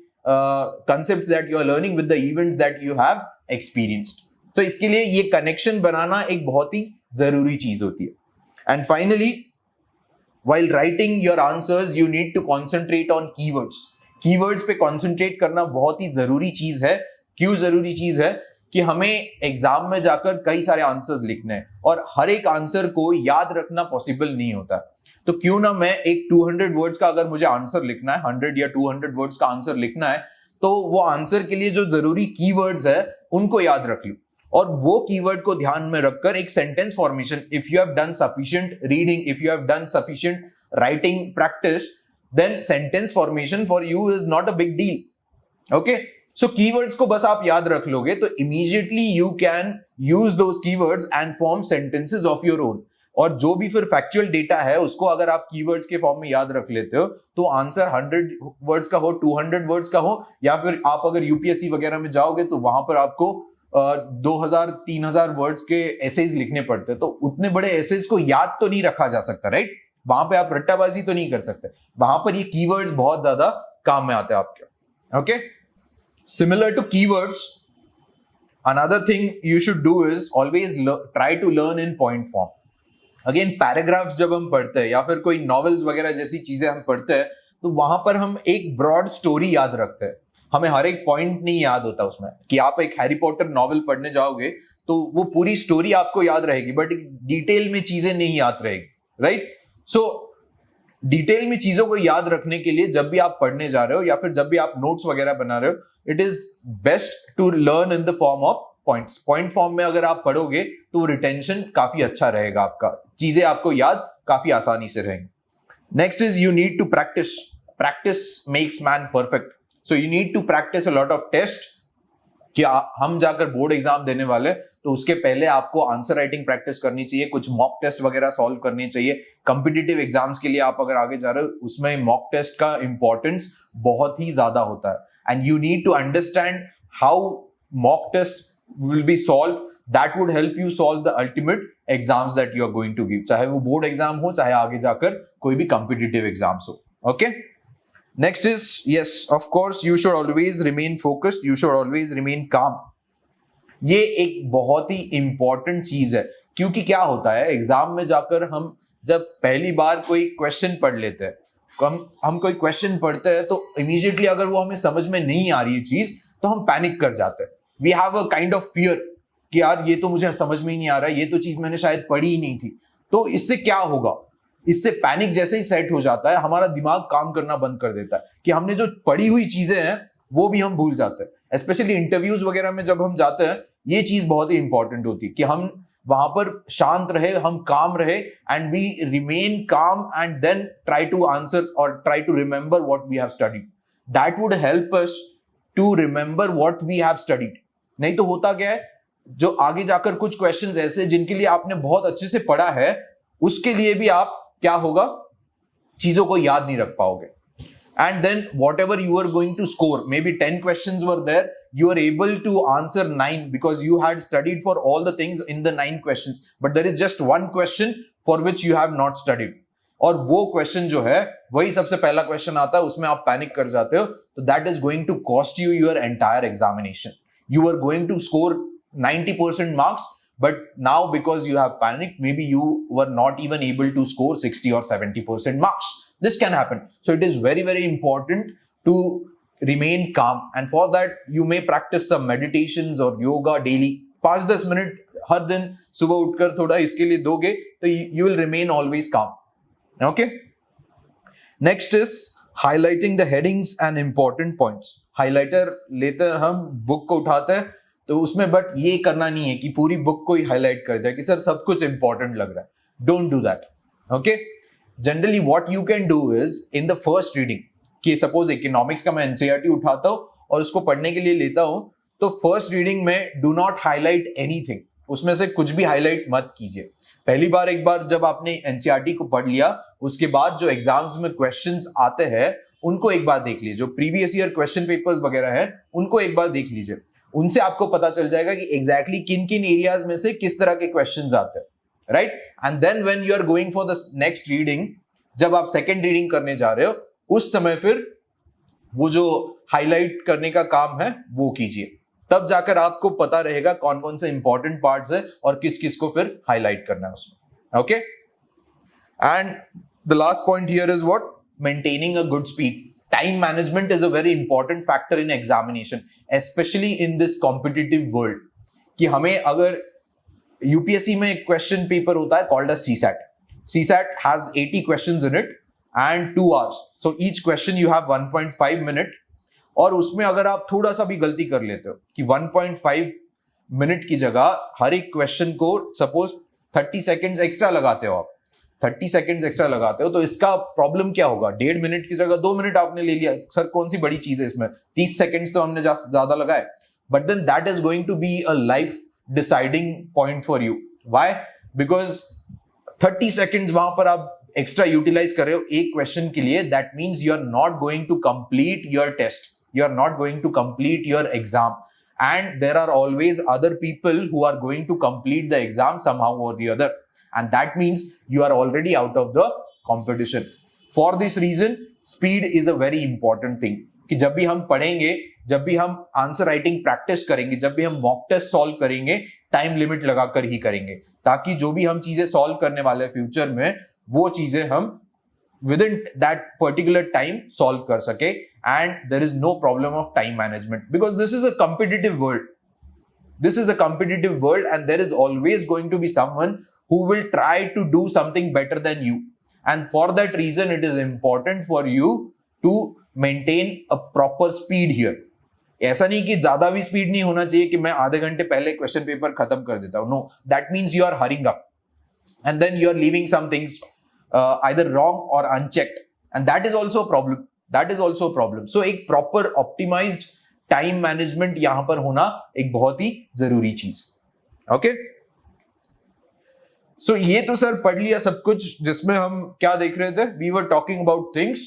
A: concepts that you are learning with the events that you have experienced. तो इसके लिए ये कनेक्शन बनाना एक बहुत ही जरूरी चीज होती है। And finally, while writing your answers you need to concentrate on keywords. Keywords पे concentrate करना बहुत ही जरूरी चीज है। क्यों जरूरी चीज है? कि हमें एग्जाम में जाकर कई सारे आंसर्स लिखने हैं और हर एक आंसर को याद रखना पॉसिबल नहीं होता। तो क्यों ना मैं एक 200 वर्ड्स का अगर मुझे आंसर लिखना है, 100 या 200 वर्ड्स का आंसर लिखना है, तो वो आंसर के लिए जो जरूरी कीवर्ड्स है उनको याद रख लूं और वो कीवर्ड को ध्यान में रखकर एक sentence formation, if you have done sufficient reading, if you have done sufficient writing practice, then sentence formation for you is not a big deal. Okay, so keywords को बस आप याद रख लोगे तो immediately you can use those keywords and form sentences of your own. और जो भी फिर फैक्चुअल डेटा है उसको अगर आप कीवर्ड्स के फॉर्म में याद रख लेते हो तो आंसर 100 वर्ड्स का हो, 200 वर्ड्स का हो, या फिर आप अगर यूपीएससी वगैरह में जाओगे तो वहां पर आपको 2000-3000 वर्ड्स के एसेज लिखने पड़ते हैं। तो उतने बड़े एसेज को याद तो नहीं रखा जा सकता, राइट? वहां पे आप रट्टाबाजी तो नहीं कर सकते। वहां पर ये कीवर्ड्स बहुत ज्यादा काम में आते हैं आपके। Okay, similar to keywords, another thing you should do is always try to learn in point form. Again, paragraphs जब हम पढ़ते हैं या फिर कोई नॉवेल्स वगैरह जैसी चीजें हम पढ़ते हैं तो वहां पर हम एक ब्रॉड स्टोरी याद रखते हैं। हमें हर एक पॉइंट नहीं याद होता उसमें। कि आप एक हैरी पॉटर नॉवेल पढ़ने जाओगे तो वो पूरी स्टोरी आपको याद रहेगी बट डिटेल में चीजें नहीं याद रहेगी, राइट? सो डिटेल में चीजों को याद रखने के लिए जब भी आप पढ़ने जा रहे हो या फिर जब भी आप नोट्स वगैरह बना रहे हो, it is best to learn in the form of points. Point form में अगर आप पढ़ोगे तो रिटेंशन काफी अच्छा रहेगा आपका, चीजें आपको याद काफी आसानी से रहेंगी। Next is you need to practice. Practice makes man perfect. So you need to practice a lot of test. कि हम जाकर बोर्ड एग्जाम देने वाले तो उसके पहले आपको आंसर राइटिंग प्रैक्टिस करनी चाहिए, कुछ मॉक टेस्ट वगैरह सॉल्व करने चाहिए। कॉम्पिटिटिव एग्जाम्स के लिए आप अगर आगे जा रहे हो उसमें मॉक टेस्ट का इंपॉर्टेंस बहुत ही ज्यादा होता है। And you need to understand how mock test will be solved. That would help you solve the ultimate exams that you are going to give. चाहे वो बोर्ड एग्जाम हो, चाहे आगे जाकर कोई भी कॉम्पिटिटिव एग्जाम्स हो। Okay, next is, yes, of course you should always remain focused, you should always remain calm. ये एक बहुत ही इंपॉर्टेंट चीज है क्योंकि क्या होता है एग्जाम में जाकर हम जब पहली बार कोई क्वेश्चन पढ़ लेते हैं, हम कोई क्वेश्चन पढ़ते हैं तो इमीडिएटली अगर वो हमें समझ में नहीं आ रही है चीज तो हम पैनिक कर जाते हैं। We have a kind of fear कि यार ये तो मुझे समझ में ही नहीं आ रहा है, ये तो चीज मैंने शायद पढ़ी ही नहीं थी। तो इससे क्या होगा? इससे पैनिक जैसे ही सेट हो जाता है हमारा दिमाग काम करना बंद कर देता है कि हमने जो पढ़ी हुई चीजें हैं वो भी हम भूल जाते हैं। स्पेशली इंटरव्यूज वगैरह में जब हम जाते हैं ये चीज बहुत ही इंपॉर्टेंट होती है कि हम वहां पर शांत रहे, हम काम रहे एंड वी रिमेन काम and then try to answer और try to remember what we have studied. That would help us to remember what we have studied. नहीं तो होता क्या है, जो आगे जाकर कुछ क्वेश्चंस ऐसे जिनके लिए आपने बहुत अच्छे से पढ़ा है उसके लिए भी आप क्या होगा, चीजों को याद नहीं रख पाओगे। And then whatever you are going to score, maybe 10 questions were there, you are able to answer 9 because you had studied for all the things in the 9 questions, but there is just one question for which you have not studied. और वो क्वेश्चन जो है वही सबसे पहला क्वेश्चन आता है, उसमें आप पैनिक कर जाते हो, तो that is going to cost you your entire examination. You are going to score 90% marks, but now because you have panicked, maybe you were not even able to score 60 or 70% marks. This can happen. So it is very, very important to remain calm, and for that you may practice some meditations or yoga daily. 5-10 minute हर दिन सुबह उठकर थोड़ा इसके लिए दोगे तो you will remain always calm. Okay? Next is highlighting the headings and important points. Highlighter लेते हैं हम, बुक को उठाते हैं तो उसमें बट ये करना नहीं है कि पूरी बुक को ही हाईलाइट कर दिया कि सर सब कुछ इंपॉर्टेंट लग रहा है. Don't do that. Okay, generally what you can do is in the first reading कि सपोज इकोनॉमिक्स का मैं एनसीईआरटी उठाता हूं और उसको पढ़ने के लिए लेता हूं, तो फर्स्ट रीडिंग में डू नॉट हाईलाइट एनीथिंग, उसमें से कुछ भी हाईलाइट मत कीजिए। पहली बार एक बार जब आपने एनसीईआरटी को पढ़ लिया, उसके बाद जो एग्जाम्स में क्वेश्चंस आते हैं उनको एक बार देख लीजिए, जो प्रीवियस ईयर क्वेश्चन पेपर्स वगैरह है उनको एक बार देख लीजिए, उनसे आपको पता चल जाएगा कि एग्जैक्टली किन किन एरियाज में से किस तरह के क्वेश्चंस आते हैं, right. And then when you are going for the next reading, जब आप सेकेंड रीडिंग करने जा रहे हो, उस समय फिर वो जो हाईलाइट करने का काम है वो कीजिए, तब जाकर आपको पता रहेगा कौन कौन से इंपॉर्टेंट पार्ट्स है और किस किस को फिर हाईलाइट करना है उसमें, okay. And the last point here is what, maintaining a good speed. Time management is a very important factor in examination, specially in this competitive world. कि हमें अगर यूपीएससी में एक क्वेश्चन पेपर होता है called a CSAT, CSAT has 80 questions in it and 2 hours, so each question you have 1.5 minute, और उसमें अगर आप थोड़ा सा भी गलती कर लेते हो कि 1.5 मिनट की जगह हर एक क्वेश्चन को सपोज 30 सेकेंड्स एक्स्ट्रा लगाते हो, आप 30 सेकेंड्स एक्स्ट्रा लगाते हो, तो इसका प्रॉब्लम क्या होगा, 1.5 मिनट की जगह 2 मिनट आपने ले लिया, सर कौन सी बड़ी चीज है इसमें, 30 सेकेंड्स तो हमने ज्यादा लगाए, but then that is going to be a life deciding point for you. Why? Because 30 seconds वहां पर आप एक्स्ट्रा यूटिलाइज कर रहे हो एक क्वेश्चन के लिए, that means you are not going to complete your test, you are not going to complete your exam, and there are always other people who are going to complete the exam somehow और the other, and that means you are already out of the competition. For this reason speed is a very important thing, कि जब भी हम पढ़ेंगे, जब भी हम आंसर राइटिंग प्रैक्टिस करेंगे, जब भी हम मॉक टेस्ट सॉल्व करेंगे, टाइम लिमिट लगाकर ही करेंगे, ताकि जो भी हम चीजें सॉल्व करने वाले फ्यूचर में वो चीजें हम within that particular time solve कर सके, and there is no problem of time management, because this is a competitive world, this is a competitive world, and there is always going to be someone who will try to do something better than you, and for that reason it is important for you to maintain a proper speed here. ऐसा नहीं कि ज्यादा भी स्पीड नहीं होना चाहिए कि मैं आधे घंटे पहले क्वेश्चन पेपर खत्म कर देता हूं, no, that means you are hurrying up and then you are leaving some things either wrong or unchecked, and that is also a problem, that is also a problem. So एक proper optimized time management यहां पर होना एक बहुत ही जरूरी चीज, ओके। सो ये तो सर पढ़ लिया सब कुछ, जिसमें हम क्या देख रहे थे, we were talking about things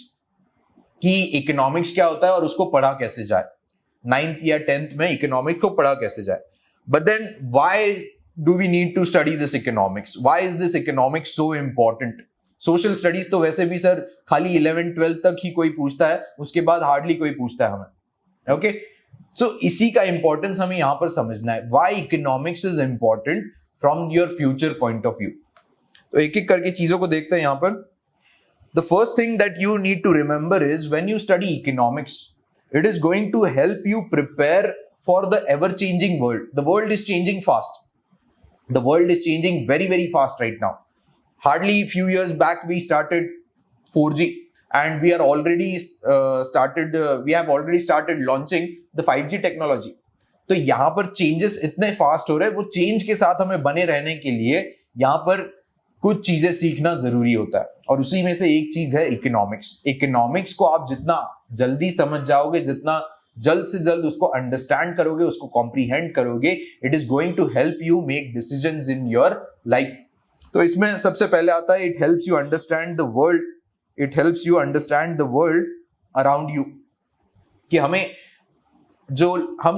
A: कि इकोनॉमिक्स क्या होता है और उसको पढ़ा कैसे जाए, 9th या 10th में इकोनॉमिक्स को पढ़ा कैसे जाए, but then why do we need to study this economics? Why is this economics so important? Social studies तो वैसे भी सर खाली 11th 12th तक ही कोई पूछता है, उसके बाद हार्डली कोई पूछता है हमें, ओके। सो इसी का इंपॉर्टेंस हमें यहां पर समझना है, why economics is important from your future point of view. तो एक एक करके चीजों को देखते हैं यहां पर। The first thing that you need to remember is when you study economics, it is going to help you prepare for the ever changing world. The world is changing fast. The world is changing very, very fast right now. Hardly a few years back, we started 4G, and we have already started launching the 5G technology. तो यहाँ पर changes इतने fast हो रहे हैं, वो change के साथ हमें बने रहने के लिए यहाँ पर कुछ चीजें सीखना जरूरी होता है, और उसी में से एक चीज है इकोनॉमिक्स। इकोनॉमिक्स को आप जितना जल्दी समझ जाओगे, जितना जल्द से जल्द उसको अंडरस्टैंड करोगे, उसको कॉम्प्रीहेंड करोगे, it is going to help you make decisions in your life. तो इसमें सबसे पहले आता है it helps you understand the world, it helps you understand the world around you, कि हम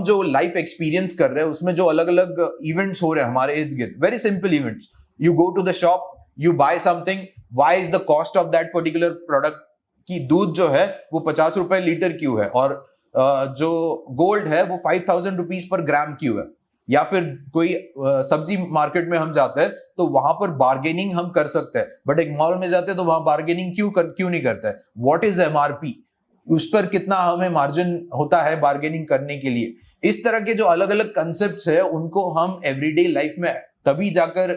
A: जो लाइफ एक्सपीरियंस कर रहे हैं उसमें जो अलग अलग इवेंट्स हो रहे हैं हमारे इर्द गिर्द, very simple events, you go to the shop, you buy something, why is the cost of that particular product, की दूध जो है वो 50 रुपए लीटर क्यों है, और जो गोल्ड है वो 5000 रुपीज पर ग्राम क्यों है, या फिर कोई सब्जी मार्केट में हम जाते हैं तो वहां पर बार्गेनिंग हम कर सकते हैं, बट एक मॉल में जाते हैं तो वहां बार्गेनिंग क्यों नहीं करते हैं, व्हाट इज एमआरपी, उस पर कितना हमें मार्जिन होता है बार्गेनिंग करने के लिए। इस तरह के जो अलग अलग कंसेप्ट्स है उनको हम एवरीडे लाइफ में तभी जाकर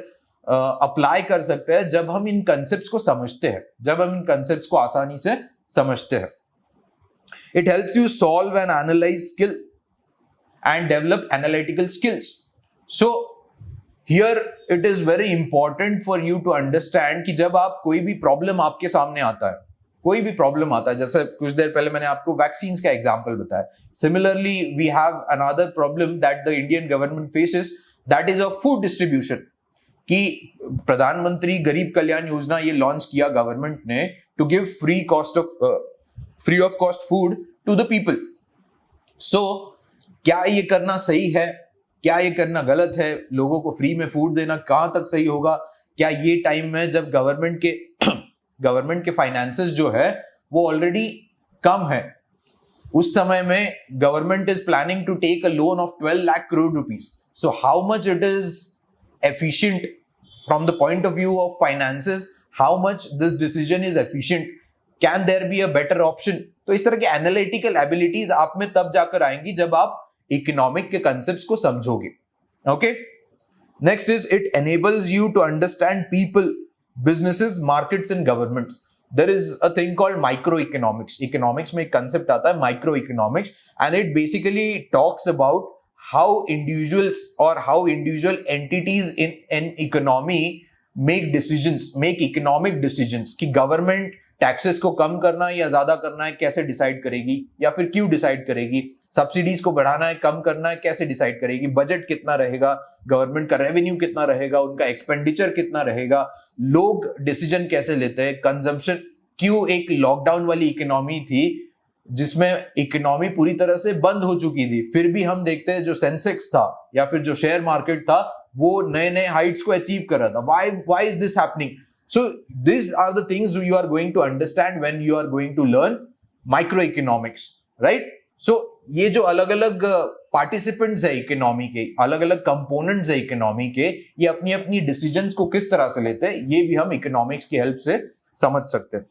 A: अप्लाई कर सकते हैं जब हम इन कंसेप्ट्स को समझते हैं, जब हम इन कंसेप्ट्स को आसानी से समझते हैं। It helps you solve and analyze skill and develop analytical skills. So here it is very important for you to understand कि जब आप कोई भी प्रॉब्लम आपके सामने आता है, कोई भी प्रॉब्लम आता है, जैसे कुछ देर पहले मैंने आपको वैक्सीन का एग्जाम्पल बताया, similarly we have another problem that the Indian government faces, that is a food distribution. कि प्रधानमंत्री गरीब कल्याण योजना ये लॉन्च किया गवर्नमेंट ने to give free of cost food to the people. So क्या ये करना सही है, क्या ये करना गलत है? लोगों को फ्री में फूड देना कहां तक सही होगा? क्या ये टाइम में जब गवर्नमेंट के फाइनेंसेस जो है वो ऑलरेडी कम है, उस समय में government is planning to take a loan of 12 lakh crore rupees, so how much it is efficient from the point of view of finances, how much this decision is efficient, can there be a better option? तो इस तरह के एनालिटिकल एबिलिटीज आप में तब जाकर आएंगी जब आप इकोनॉमिक के कंसेप्ट्स को समझोगे। Okay, next is it enables you to understand people, businesses, markets and governments. There is a thing called microeconomics. Economics में एक concept आता है microeconomics, and it basically talks about how individuals or how individual entities in an economy make decisions, make economic decisions कि गवर्नमेंट टैक्सेस को कम करना है या ज्यादा करना है, कैसे डिसाइड करेगी, या फिर क्यों डिसाइड करेगी, सब्सिडीज को बढ़ाना है कम करना है, कैसे डिसाइड करेगी, बजट कितना रहेगा, गवर्नमेंट का रेवेन्यू कितना रहेगा, उनका एक्सपेंडिचर कितना रहेगा, लोग डिसीजन कैसे लेते हैं, कंजम्पशन। क्यों एक लॉकडाउन वाली इकोनॉमी थी जिसमें इकोनॉमी पूरी तरह से बंद हो चुकी थी, फिर भी हम देखते हैं जो सेंसेक्स था या फिर जो शेयर मार्केट था वो नए नए हाइट्स को अचीव कर रहा था। Why is this happening? So this are the things you are going to understand when you are going to learn micro economics, right? So ये जो अलग अलग पार्टिसिपेंट्स है इकोनॉमी के, अलग अलग कंपोनेंट्स है इकोनॉमी के, ये अपनी अपनी डिसीजंस को किस तरह से लेते हैं, ये भी हम इकोनॉमिक्स की हेल्प से समझ सकते हैं।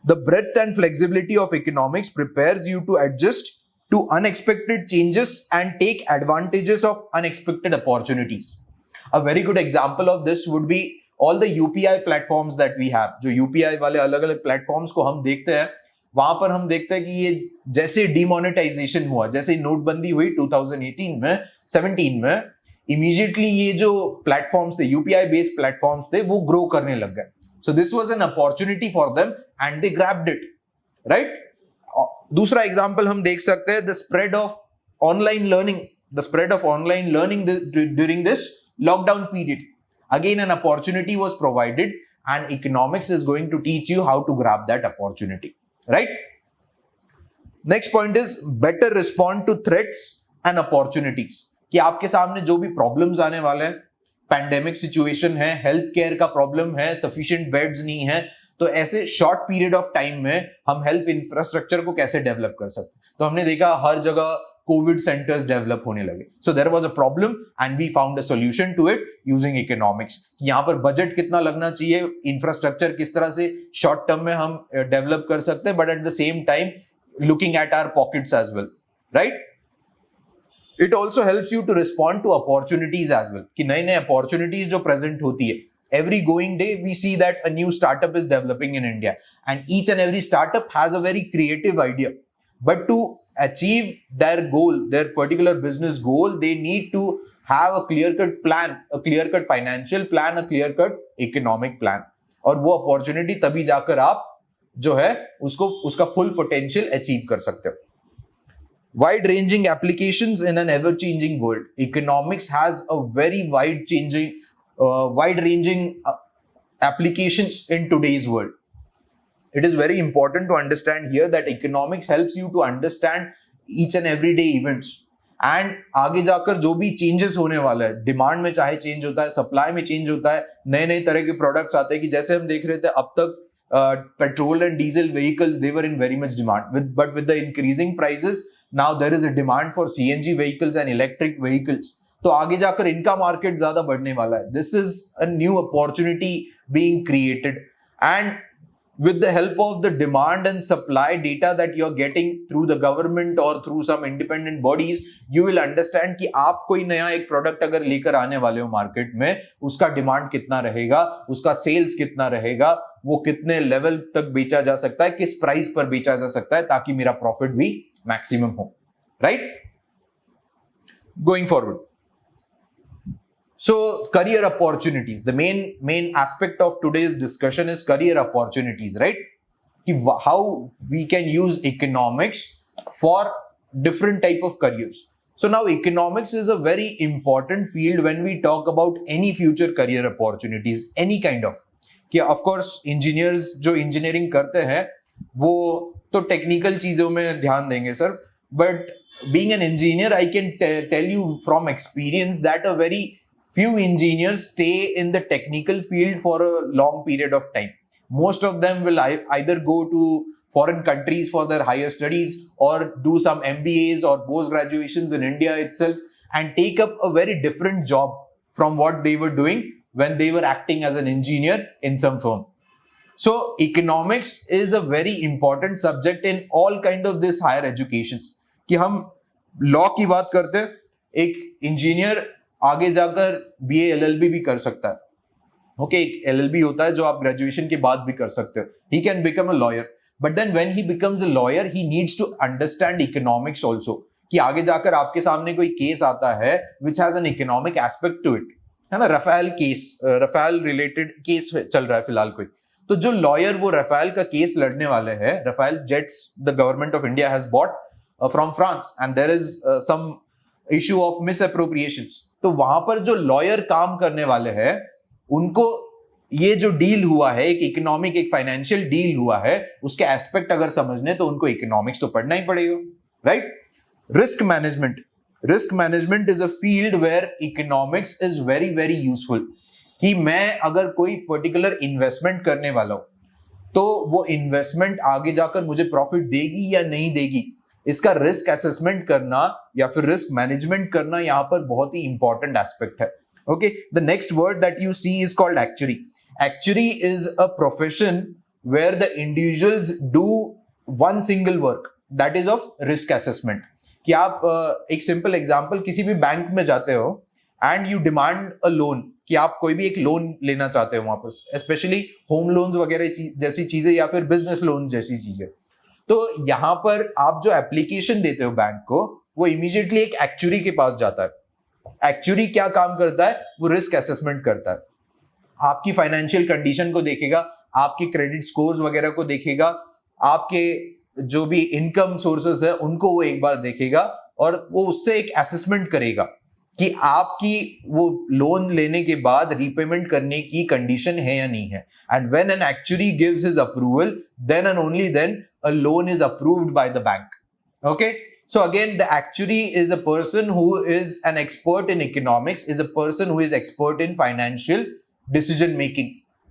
A: The breadth and flexibility of economics prepares you to adjust to unexpected changes and take advantages of unexpected opportunities. A very good example of this would be all the UPI platforms that we have. जो UPI वाले अलग अलग platforms को हम देखते हैं, वहां पर हम देखते हैं कि ये जैसे डिमोनेटाइजेशन हुआ, जैसे नोटबंदी हुई 2018 में 17 में, इमीडिएटली ये जो प्लेटफॉर्म्स थे, UPI बेस्ड प्लेटफॉर्म्स थे, वो ग्रो करने लग गए। So this was an opportunity for them and they grabbed it, right? दूसरा एग्जांपल हम देख सकते हैं, the spread of online learning during this lockdown period. Again, an opportunity was provided and economics is going to teach you how to grab that opportunity, right? Next point is better respond to threats and opportunities. कि आपके सामने जो भी प्रॉब्लम्स आने वाले हैं, पैंडेमिक सिचुएशन है, हेल्थ केयर का प्रॉब्लम है, सफिशिएंट बेड्स नहीं है, तो ऐसे शॉर्ट पीरियड ऑफ टाइम में हम हेल्थ इंफ्रास्ट्रक्चर को कैसे डेवलप कर सकते हैं? तो हमने देखा हर जगह कोविड सेंटर्स डेवलप होने लगे। So there was a problem and we found a solution to it using economics. यहाँ पर बजट कितना लगना चाहिए, इंफ्रास्ट्रक्चर किस तरह से शॉर्ट टर्म में हम डेवलप कर सकते हैं, but at the same time looking at our pockets as well, right? It also helps you to respond to opportunities as well, कि नए नए opportunities जो present होती है, every going day we see that a new startup is developing in India and each and every startup has a very creative idea, but to achieve their goal, their particular business goal, they need to have a clear cut plan, a clear cut financial plan, a clear cut economic plan, और वो opportunity तभी जाकर आप जो है उसका full potential achieve कर सकते हो। Wide-ranging applications in an ever-changing world. Economics has a very wide-ranging applications in today's world. It is very important to understand here that economics helps you to understand each and everyday events. And आगे जाकर जो भी changes होने वाला है, डिमांड में चाहे चेंज होता है, सप्लाई में चेंज होता है, नए नए तरह के प्रोडक्ट्स आते हैं, कि जैसे हम देख रहे थे अब तक petrol and diesel vehicles they were in very much demand, but with the increasing prices now there is a demand for CNG vehicles and electric vehicles. तो आगे जाकर इनका मार्केट ज्यादा बढ़ने वाला है. This is a new opportunity being created, and with the help of the demand and supply data that you're getting through the government or through some independent bodies, you will understand कि आप कोई नया एक प्रोडक्ट अगर लेकर आने वाले हो मार्केट में, उसका डिमांड कितना रहेगा, उसका सेल्स कितना रहेगा, वो कितने लेवल तक बेचा जा सकता है, किस प्राइस पर बेचा जा सकता है, ताकि मेरा प्रॉफिट भी मैक्सिमम हो, right? Going forward, so career opportunities, the main aspect of today's discussion is career opportunities, right? कि how we can use economics for different type of careers. So now economics is a very important field when we talk about any future career opportunities, any kind of. कि of course engineers जो engineering करते हैं वो तो technical चीजों में ध्यान देंगे sir, but being an engineer I can tell you from experience that a very few engineers stay in the technical field for a long period of time. Most of them will either go to foreign countries for their higher studies or do some MBAs or post graduations in India itself and take up a very different job from what they were doing when they were acting as an engineer in some firm. So economics is a very important subject in all kind of this higher educations. कि हम law की बात करते हैं, एक engineer आगे जाकर BA LLB भी कर सकता है. Okay, एक LLB होता है जो आप graduation के बाद भी कर सकते हो. He can become a lawyer. But then when he becomes a lawyer, he needs to understand economics also. कि आगे जाकर आपके सामने कोई केस आता है which has an economic aspect to it. है ना, Rafale case, Rafale related case चल रहा है फिलहाल कोई. तो जो लॉयर वो रफाल का केस लड़ने वाले हैं, Rafale jets the government of India has bought from France and there is some issue of misappropriations. तो वहां पर जो लॉयर काम करने वाले हैं उनको ये जो डील हुआ है, एक इकोनॉमिक, एक फाइनेंशियल डील हुआ है, उसके एस्पेक्ट अगर समझने तो उनको इकोनॉमिक्स तो पढ़ना ही पड़ेगा, right? Risk management. Risk management is a field where economics is very very useful. कि मैं अगर कोई पर्टिकुलर इन्वेस्टमेंट करने वाला हूं तो वो इन्वेस्टमेंट आगे जाकर मुझे प्रॉफिट देगी या नहीं देगी, इसका रिस्क असेसमेंट करना या फिर रिस्क मैनेजमेंट करना यहां पर बहुत ही इंपॉर्टेंट एस्पेक्ट है. Okay, the next word that you see is called actuary. Actuary is a profession where the individuals do one single work, that is of risk assessment. कि आप एक सिंपल एग्जांपल, किसी भी बैंक में जाते हो and you demand a loan, कि आप कोई भी एक लोन लेना चाहते हो वापस, स्पेशली होम लोन्स वगैरह जैसी चीजें या फिर बिजनेस लोन जैसी चीजें. तो यहां पर आप जो एप्लीकेशन देते हो बैंक को, वो इमीडिएटली एक एक्चुअरी के पास जाता है. एक्चुअरी क्या काम करता है? वो रिस्क असेसमेंट करता है. आपकी फाइनेंशियल कंडीशन को देखेगा, आपके क्रेडिट स्कोर्स वगैरह को देखेगा, आपके जो भी इनकम सोर्सेस है उनको वो एक बार देखेगा और वो उससे एक असेसमेंट करेगा कि आपकी वो लोन लेने के बाद रीपेमेंट करने की कंडीशन है या नहीं है. And when an actuary gives his approval, then and only then a loan is approved by the bank. Okay, so again the actuary is a person who is an expert in economics, is a person who is expert in financial decision making,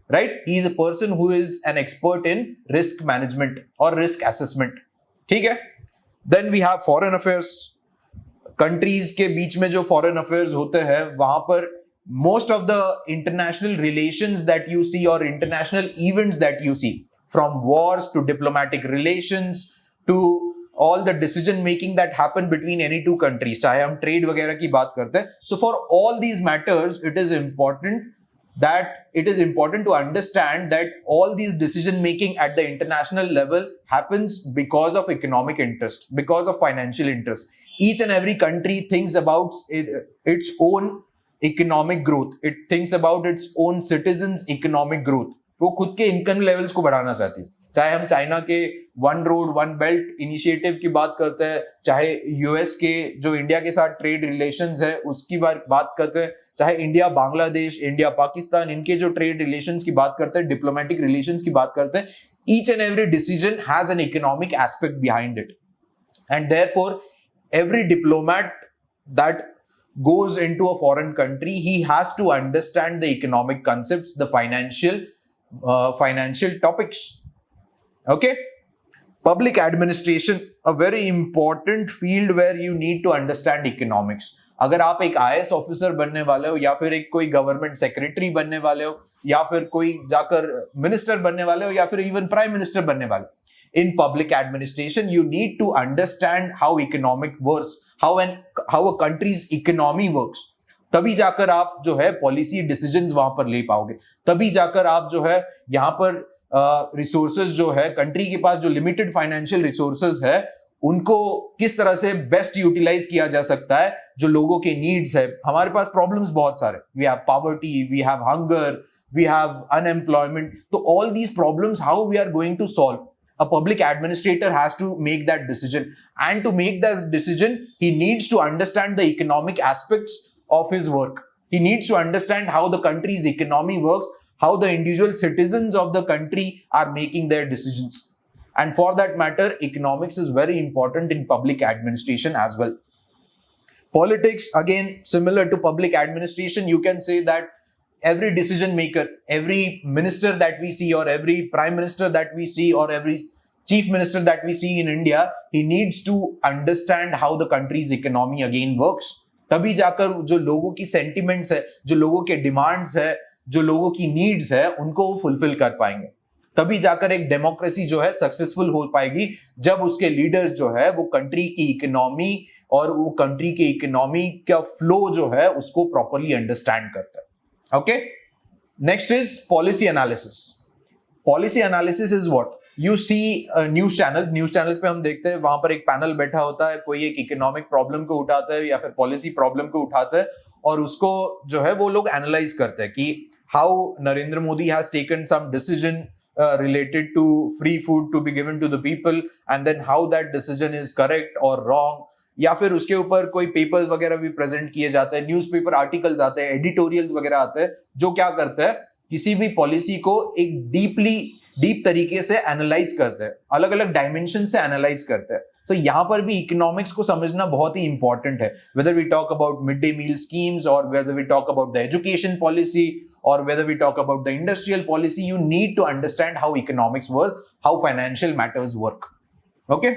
A: right? He is a person who is an expert in risk management or risk assessment. ठीक है? Then we have foreign affairs. Countries के बीच में जो foreign affairs होते हैं वहां पर most of the international relations that you see or international events that you see, from wars to diplomatic relations to all the decision making that happen between any two countries, चाहे हम trade वगैरह की बात करते हैं. So for all these matters, it is important to understand that all these decision making at the international level happens because of economic interest, because of financial interest. Each and every country thinks about its own economic growth. It thinks about its own citizens' economic growth. वो खुद के इनकम लेवल्स को बढ़ाना चाहती है. चाहे हम चाइना के one road one belt initiative की बात करते हैं, चाहे यूएस के जो इंडिया के साथ ट्रेड रिलेशंस है उसकी बात करते हैं, चाहे इंडिया बांग्लादेश, इंडिया पाकिस्तान, इनके जो ट्रेड रिलेशंस की बात करते हैं, डिप्लोमेटिक रिलेशंस की बात करते हैं. Each and every decision has an economic aspect behind it, and therefore every diplomat that goes into a foreign country, he has to understand the economic concepts, the financial topics. Okay, public administration, a very important field where you need to understand economics. अगर आप एक IAS ऑफिसर बनने वाले हो या फिर एक कोई गवर्नमेंट सेक्रेटरी बनने वाले हो या फिर कोई जाकर मिनिस्टर बनने वाले हो या फिर इवन प्राइम मिनिस्टर बनने वाले हो, in public administration you need to understand how economic works, how a country's economy works. तभी जाकर आप जो है पॉलिसी डिसीजंस वहां पर ले पाओगे, तभी जाकर आप जो है यहाँ पर रिसोर्सेज जो है कंट्री के पास जो लिमिटेड फाइनेंशियल रिसोर्सेज है उनको किस तरह से बेस्ट यूटिलाइज किया जा सकता है. जो लोगों के नीड्स है, हमारे पास प्रॉब्लम्स बहुत सारे, we have poverty, we have hunger, we have unemployment. तो all these problems how we are going to solve. A public administrator has to make that decision, and to make that decision he needs to understand the economic aspects of his work. He needs to understand how the country's economy works, how the individual citizens of the country are making their decisions. And for that matter, economics is very important in public administration as well. Politics, again, similar to public administration, you can say that every decision maker, every minister that we see, or every prime minister that we see, or every chief minister that we see in India, he needs to understand how the country's economy again works. तभी जाकर जो लोगों की sentiments है, जो लोगों के demands है, जो लोगों की needs है, उनको वो fulfill कर पाएंगे. तभी जाकर एक डेमोक्रेसी जो है सक्सेसफुल हो पाएगी, जब उसके लीडर्स जो है वो कंट्री की इकोनॉमी और वो कंट्री की इकोनॉमी का फ्लो जो है उसको प्रॉपरली अंडरस्टैंड करता है. Okay, next is policy analysis. Policy analysis is what? You see news channels पे हम देखते हैं, वहां पर एक पैनल बैठा होता है, कोई एक इकोनॉमिक प्रॉब्लम को उठाता है या फिर पॉलिसी प्रॉब्लम को उठाता है, और उसको जो है वो लोग एनालाइज करते हैं कि how Narendra Modi has taken some decision related to free food to be given to the people, and then how that decision is correct or wrong. या फिर उसके ऊपर कोई पेपर्स वगैरह भी प्रेजेंट किए जाते हैं, न्यूज़पेपर आर्टिकल्स आते हैं, एडिटोरियल्स वगैरह आते हैं, जो क्या करते हैं, किसी भी पॉलिसी को एक डीप तरीके से एनालाइज करते हैं, अलग अलग डायमेंशन से एनालाइज करते हैं. तो यहाँ पर भी इकोनॉमिक्स को समझना बहुत ही इंपॉर्टेंट है. Whether we talk about mid day meal schemes, और whether we talk about the education policy, or whether we talk about the industrial policy, you need to understand how economics works, how financial matters work. Okay?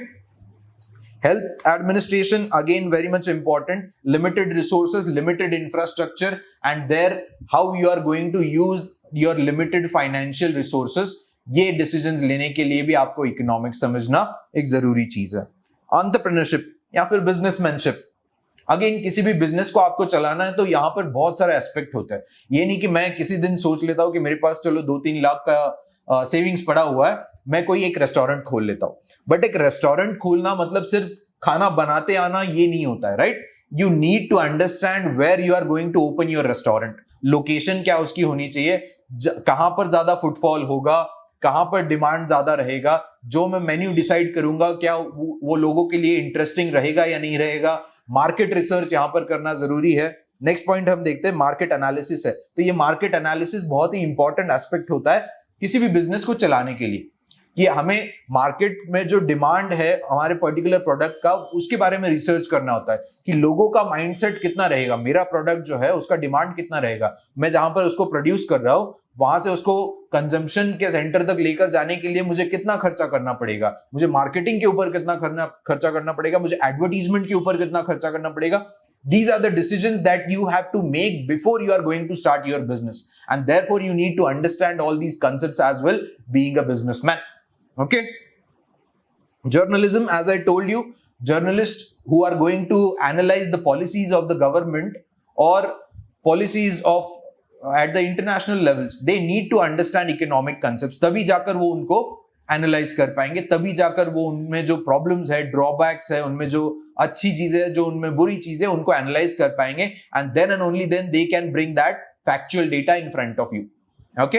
A: Health administration, again, very much important. Limited resources, limited infrastructure, and there how you are going to use your limited financial resources. ये decisions लेने के लिए भी आपको economics समझना एक जरूरी चीज है. Entrepreneurship या फिर businessmanship. अगेन, किसी भी बिजनेस को आपको चलाना है तो यहाँ पर बहुत सारे एस्पेक्ट होते हैं. ये नहीं कि मैं किसी दिन सोच लेता हूँ कि मेरे पास चलो 2-3 लाख का सेविंग्स पड़ा हुआ है, मैं कोई एक रेस्टोरेंट खोल लेता हूँ. बट एक रेस्टोरेंट खोलना मतलब सिर्फ खाना बनाते आना ये नहीं होता है, right? You need to understand where you are going to open your restaurant. Location क्या उसकी होनी चाहिए, कहां पर ज्यादा फुटफॉल होगा, कहां पर डिमांड ज्यादा रहेगा, जो मैं मेन्यू डिसाइड करूंगा क्या वो लोगों के लिए इंटरेस्टिंग रहेगा या नहीं रहेगा. मार्केट रिसर्च यहां पर करना जरूरी है. नेक्स्ट पॉइंट हम देखते हैं, मार्केट एनालिसिस है. तो ये मार्केट एनालिसिस बहुत ही इंपॉर्टेंट एस्पेक्ट होता है किसी भी बिजनेस को चलाने के लिए, कि हमें मार्केट में जो डिमांड है हमारे पर्टिकुलर प्रोडक्ट का, उसके बारे में रिसर्च करना होता है कि लोगों का माइंडसेट कितना रहेगा, मेरा प्रोडक्ट जो है उसका डिमांड कितना रहेगा, मैं जहां पर उसको प्रोड्यूस कर रहा हूं वहां से उसको कंजम्पशन के सेंटर तक लेकर जाने के लिए मुझे कितना खर्चा करना पड़ेगा, मुझे मार्केटिंग के ऊपर कितना खर्चा करना पड़ेगा, मुझे एडवर्टीजमेंट के ऊपर कितना खर्चा करना पड़ेगा. These are the decisions that you have to make before you are going to start your business, and therefore you need to understand all these concepts as well, being a businessman. Okay? Journalism, as I told you, journalists who are going to analyze the policies of the government or policies of at the international levels, they need to understand economic concepts. तभी जाकर वो उनको एनालाइज कर पाएंगे, तभी जाकर वो उनमें जो प्रॉब्लम्स है, ड्रॉबैक्स है, उनमें जो अच्छी चीजें है, जो उनमें बुरी चीजें, उनको एनालाइज कर पाएंगे, and then and only then they can bring that factual data in front of you. Okay?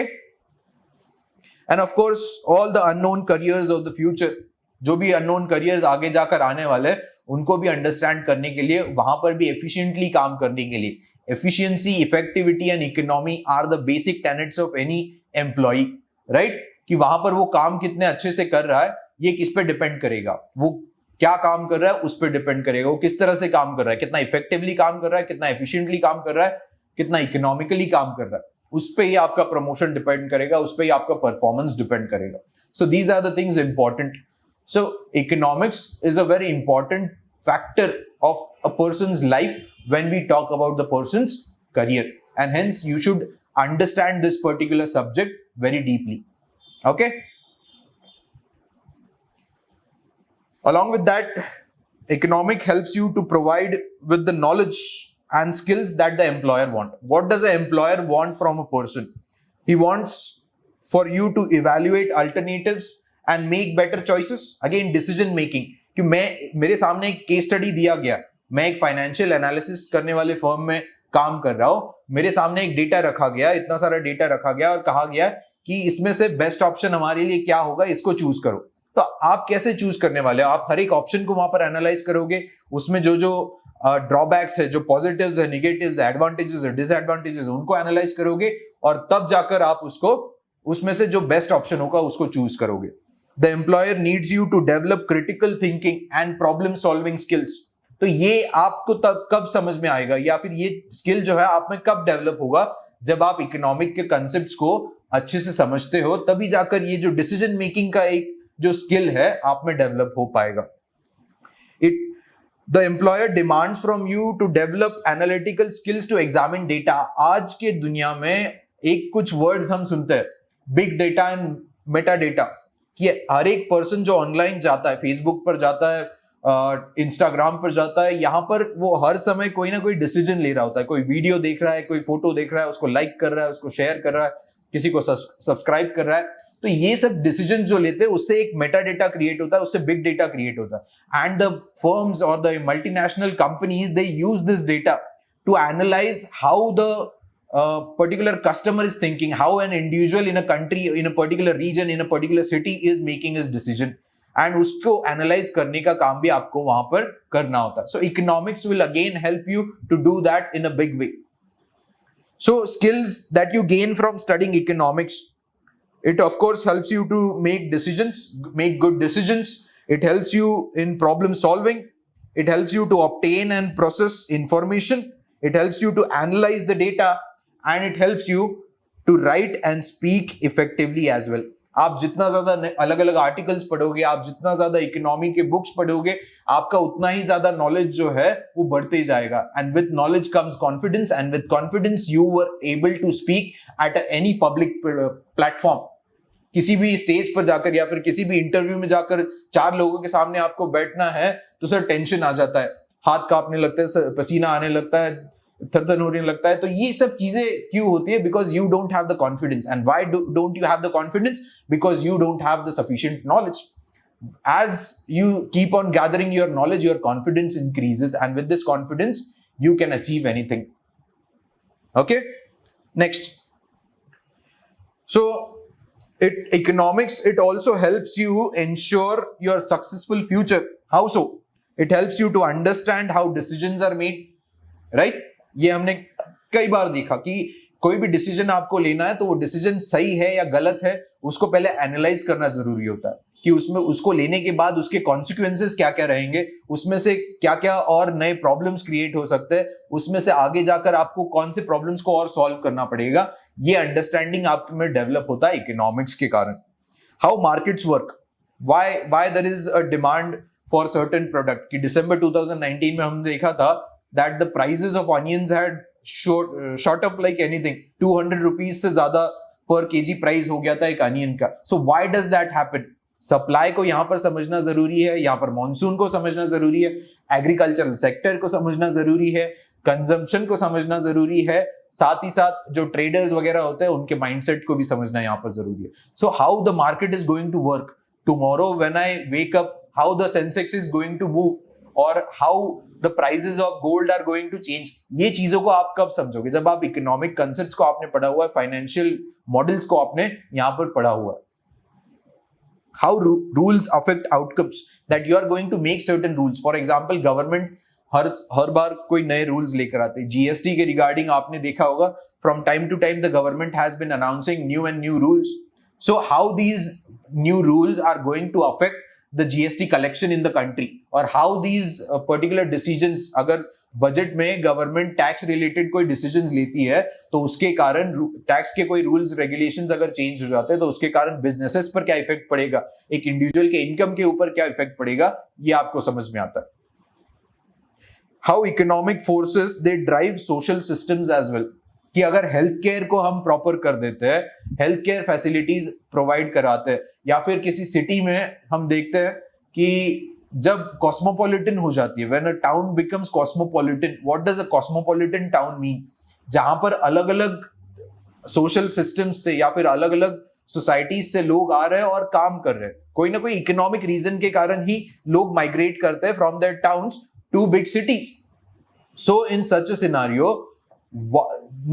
A: And of course all the unknown careers of the future, जो भी अननोन करियर्स आगे जाकर आने वाले हैं, उनको भी अंडरस्टैंड करने के लिए, वहां पर भी एफिशिएंटली काम करने के लिए, efficiency, effectivity and economy are the basic tenets of any employee, right? कि वहां पर वो काम कितने अच्छे से कर रहा है, ये किस पे डिपेंड करेगा, वो क्या काम कर रहा है उस पर डिपेंड करेगा, वो किस तरह से काम कर रहा है, कितना इफेक्टिवली काम कर रहा है, कितना एफिशिएंटली काम कर रहा है, कितना इकोनॉमिकली काम कर रहा है, उस पर ही आपका प्रमोशन डिपेंड करेगा, उस पर ही आपका परफॉर्मेंस डिपेंड करेगा. So these are the things important. So economics is a very important factor of a person's life when we talk about the person's career, and hence you should understand this particular subject very deeply. Okay? Along with that, economic helps you to provide with the knowledge and skills that the employer want. What does the employer want from a person? He wants for you to evaluate alternatives and make better choices. Again, decision making. कि मेरे सामने एक केस स्टडी दिया गया, मैं एक फाइनेंशियल एनालिसिस करने वाले फर्म में काम कर रहा हूं, मेरे सामने एक डेटा रखा गया, इतना सारा डेटा रखा गया और कहा गया कि इसमें से बेस्ट ऑप्शन हमारे लिए क्या होगा, इसको चूज करो. तो आप कैसे चूज करने वाले हो? आप हर एक ऑप्शन को वहां पर एनालाइज करोगे, उसमें जो जो ड्रॉबैक्स है, जो पॉजिटिव्स है, नेगेटिव्स है, एडवांटेजेस है, डिसएडवांटेजेस है, उनको एनालाइज करोगे और तब जाकर आप उसको उसमें से जो बेस्ट ऑप्शन होगा उसको चूज करोगे. The employer needs you to develop critical thinking and problem solving skills. तो ये आपको तब कब समझ में आएगा, या फिर ये स्किल जो है आप में कब डेवलप होगा? जब आप इकोनॉमिक के कंसेप्ट्स को अच्छे से समझते हो, तभी जाकर ये जो डिसीजन मेकिंग का एक जो स्किल है आप में डेवलप हो पाएगा. It the employer demands from you to develop analytical skills to examine data. आज के दुनिया में एक कुछ वर्ड्स हम सुनते हैं, big data and Meta data, कि हर एक पर्सन जो ऑनलाइन जाता है, फेसबुक पर जाता है, इंस्टाग्राम पर जाता है, यहां पर वो हर समय कोई ना कोई डिसीजन ले रहा होता है. कोई वीडियो देख रहा है, कोई फोटो देख रहा है, उसको लाइक कर रहा है, उसको शेयर कर रहा है, किसी को सब्सक्राइब कर रहा है. तो ये सब डिसीजन जो लेते हैं उससे एक मेटा डेटा क्रिएट होता है, उससे बिग डेटा क्रिएट होता है. एंड द फर्म्स और the multinational companies they use this data to analyse how the particular customer is thinking, how an individual in a country, in a particular region, in a particular city is making his decision, and उसको एनालाइज करने का काम भी आपको वहां पर करना होता है. So economics will again help you to do that in a big way. So skills that you gain from studying economics, it of course helps you to make decisions, make good decisions. It helps you in problem solving. It helps you to obtain and process information. It helps you to analyze the data, and it helps you to write and speak effectively as well. आप जितना ज्यादा अलग अलग आर्टिकल्स पढ़ोगे, आप जितना ज्यादा इकोनॉमी के बुक्स पढ़ोगे, आपका उतना ही ज्यादा नॉलेज जो है वो बढ़ते जाएगा. And with knowledge comes confidence, and with confidence you were able to speak at any public platform. किसी भी स्टेज पर जाकर या फिर किसी भी इंटरव्यू में जाकर 4 लोगों के सामने आपको बैठना है तो सर टेंशन आ जाता है, हाथ कांपने लगता है, पसीना आने लगता है, थरथर होने लगता है. तो ये सब चीजें क्यों होती है? Because you don't have the confidence. And why don't you have the confidence? Because you don't have the sufficient knowledge. As you keep on gathering your knowledge, your confidence increases, and with this confidence you can achieve anything. Okay, next. So economics, it also helps you ensure your successful future. How so? It helps you to understand how decisions are made, right? ये हमने कई बार देखा कि कोई भी डिसीजन आपको लेना है तो वो डिसीजन सही है या गलत है, उसको पहले एनालाइज करना जरूरी होता है कि उसमें उसको लेने के बाद उसके कॉन्सिक्वेंसेस क्या क्या रहेंगे, उसमें से क्या क्या और नए प्रॉब्लम्स क्रिएट हो सकते हैं, उसमें से आगे जाकर आपको कौन से प्रॉब्लम्स को और सॉल्व करना पड़ेगा. ये अंडरस्टैंडिंग आप में डेवलप होता है इकोनॉमिक्स के कारण. How markets work, why there is a demand for certain product. कि दिसंबर 2019 में हमने देखा था that the prices of onions had shot up like anything. 200 rupees से ज्यादा per kg प्राइस हो गया था एक अनियन का. So why does that happen? Supply को यहां पर समझना जरूरी है, यहां पर मॉनसून को समझना जरूरी है, एग्रीकल्चरल सेक्टर को समझना जरूरी है, कंजम्पशन को समझना जरूरी है, साथ ही साथ जो ट्रेडर्स वगैरह होते हैं उनके माइंडसेट को भी समझना यहां पर जरूरी है. So how the market is going to work tomorrow when I wake up, how the Sensex is going to move, और how the prices of gold are going to change. ये चीजों को आप कब समझोगे? जब आप इकोनॉमिक कंसेप्ट्स को आपने पढ़ा हुआ है, फाइनेंशियल मॉडल्स को आपने यहां पर पढ़ा हुआ है. How rules affect outcomes, that you are going to make certain rules. For example, government हर बार कोई नए रूल्स लेकर आते हैं. जीएसटी के रिगार्डिंग आपने देखा होगा, from time to time the government has been announcing new and new rules. So how these new rules are going to affect the GST collection in the country, or how these particular decisions, अगर बजट में गवर्नमेंट टैक्स रिलेटेड कोई डिसीजंस लेती है तो उसके कारण टैक्स के कोई रूल्स रेगुलेशंस अगर चेंज हो जाते हैं तो उसके कारण बिजनेसेस पर क्या इफेक्ट पड़ेगा, एक इंडिविजुअल के इनकम के ऊपर क्या इफेक्ट पड़ेगा, ये आपको समझ में आता है. How economic forces they drive social systems as well. कि अगर हेल्थ केयर को हम प्रॉपर कर देते हैं, हेल्थ केयर फैसिलिटीज प्रोवाइड कराते हैं, या फिर किसी सिटी में हम देखते हैं कि जब कॉस्मोपॉलिटन हो जाती है, when a town becomes cosmopolitan. What does a cosmopolitan town mean? जहां पर अलग अलग सोशल सिस्टम्स से या फिर अलग अलग सोसाइटीज से लोग आ रहे हैं और काम कर रहे हैं. कोई ना कोई इकोनॉमिक रीजन के कारण ही लोग माइग्रेट करते हैं from their towns to big cities. So in such a scenario,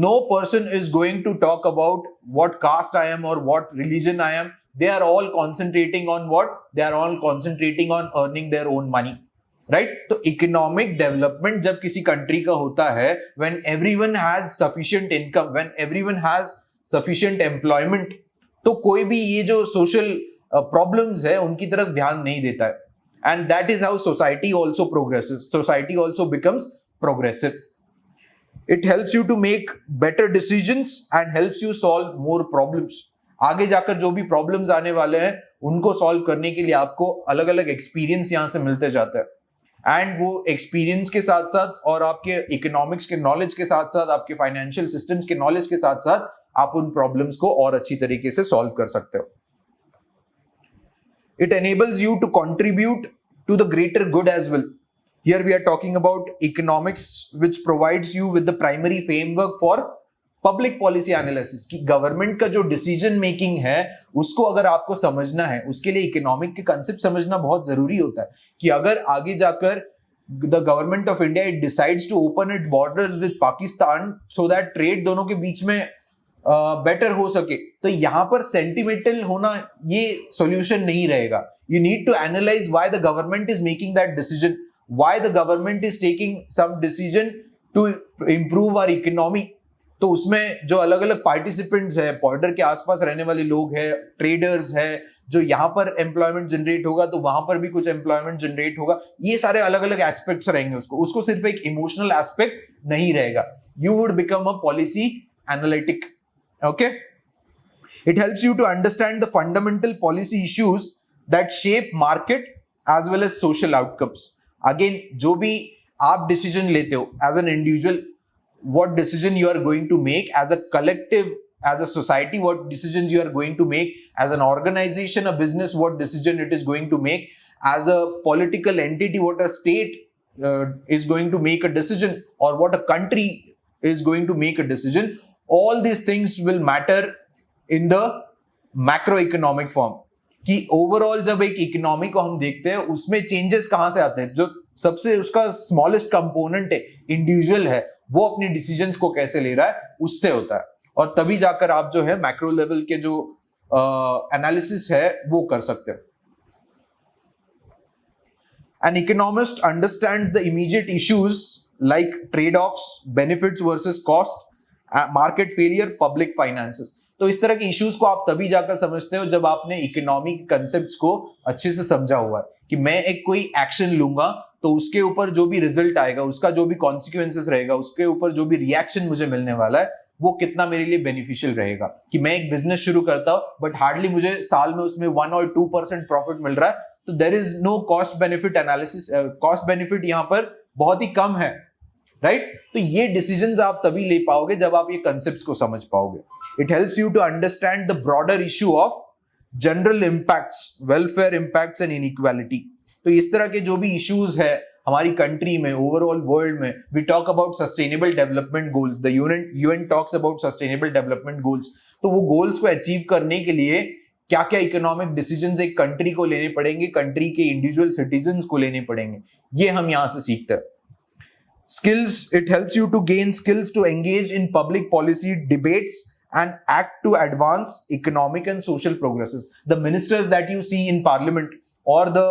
A: no person is going to talk about what caste I am or what religion I am they are all concentrating on what? They are all concentrating on earning their own money, right? तो economic development जब किसी country का होता है, when everyone has sufficient income, when everyone has sufficient employment, तो कोई भी ये जो social problems है उनकी तरफ ध्यान नहीं देता है. And that is how society also progresses. Society also becomes progressive. It helps you to make better decisions and helps you solve more problems. आगे जाकर जो भी problems आने वाले हैं उनको solve करने के लिए आपको अलग अलग experience यहाँ से मिलते जाता है. And वो experience के साथ साथ और आपके economics के knowledge के साथ साथ आपके financial systems के knowledge के साथ साथ आप उन problems को और अच्छी तरीके से solve कर सकते हो. It enables you to contribute to the greater good as well. Here we are talking about economics, which provides you with the primary framework for public policy analysis. कि government का जो decision making है, उसको अगर आपको समझना है, उसके लिए economic के concept समझना बहुत जरूरी होता है. कि अगर आगे जाकर the government of India it decides to open its borders with Pakistan so that trade दोनों के बीच में बेटर हो सके, तो यहां पर सेंटिमेंटल होना ये सॉल्यूशन नहीं रहेगा. You need to analyse why the government is making that decision, why the government is taking some decision to improve our economy. तो उसमें जो अलग अलग पार्टिसिपेंट्स है, बॉर्डर के आसपास रहने वाले लोग हैं, ट्रेडर्स है, जो यहाँ पर एम्प्लॉयमेंट जनरेट होगा तो वहां पर भी कुछ एम्प्लॉयमेंट जनरेट होगा. ये सारे अलग अलग एस्पेक्ट्स रहेंगे. उसको सिर्फ एक इमोशनल एस्पेक्ट नहीं रहेगा. You would become a policy analytic. Okay, it helps you to understand the fundamental policy issues that shape market as well as social outcomes. Again, जो भी आप decision लेते हो as an individual, what decision you are going to make as a collective, as a society, what decisions you are going to make as an organization, a business, what decision it is going to make as a political entity, what a state is going to make a decision, or what a country is going to make a decision. All these things will matter in the macroeconomic form. कि ओवरऑल जब एक इकोनॉमी को हम देखते हैं उसमें चेंजेस कहां से आते हैं, जो सबसे उसका स्मॉलेस्ट कंपोनेंट है, इंडिविजुअल है, वो अपनी डिसीजंस को कैसे ले रहा है उससे होता है. और तभी जाकर आप जो है मैक्रो लेवल के जो एनालिसिस है वो कर सकते हैं. An economist understands the immediate issues like trade-offs, benefits versus cost, market failure, public finances. तो इस तरह के इश्यूज को आप तभी जाकर समझते हो जब आपने इकोनॉमी के कंसेप्ट्स को अच्छे से समझा हुआ है. कि मैं एक कोई एक्शन लूंगा तो उसके ऊपर जो भी रिजल्ट आएगा, उसका जो भी कॉन्सिक्वेंसेस रहेगा, उसके ऊपर जो भी रिएक्शन मुझे मिलने वाला है वो कितना मेरे लिए बेनिफिशियल रहेगा. कि मैं एक बिजनेस शुरू करता हूं बट हार्डली मुझे साल में उसमें 1 और 2% प्रॉफिट मिल रहा है, तो there is no cost benefit analysis. Cost benefit यहां पर बहुत ही कम है, राइट? तो ये डिसीजंस आप तभी ले पाओगे जब आप ये कंसेप्ट्स को समझ पाओगे. It helps you to understand the broader issue of general impacts, welfare impacts and inequality. तो इस तरह के जो भी इश्यूज है हमारी कंट्री में, ओवरऑल वर्ल्ड में, we talk about sustainable development goals. The UN talks about sustainable development goals. तो वो गोल्स को अचीव करने के लिए क्या क्या इकोनॉमिक डिसीजंस एक कंट्री को लेने पड़ेंगे, कंट्री के इंडिविजुअल सिटीजंस को लेने पड़ेंगे, ये हम यहां से सीखते हैं. Skills, it helps you to gain skills to engage in public policy debates and act to advance economic and social progresses. The ministers that you see in parliament or the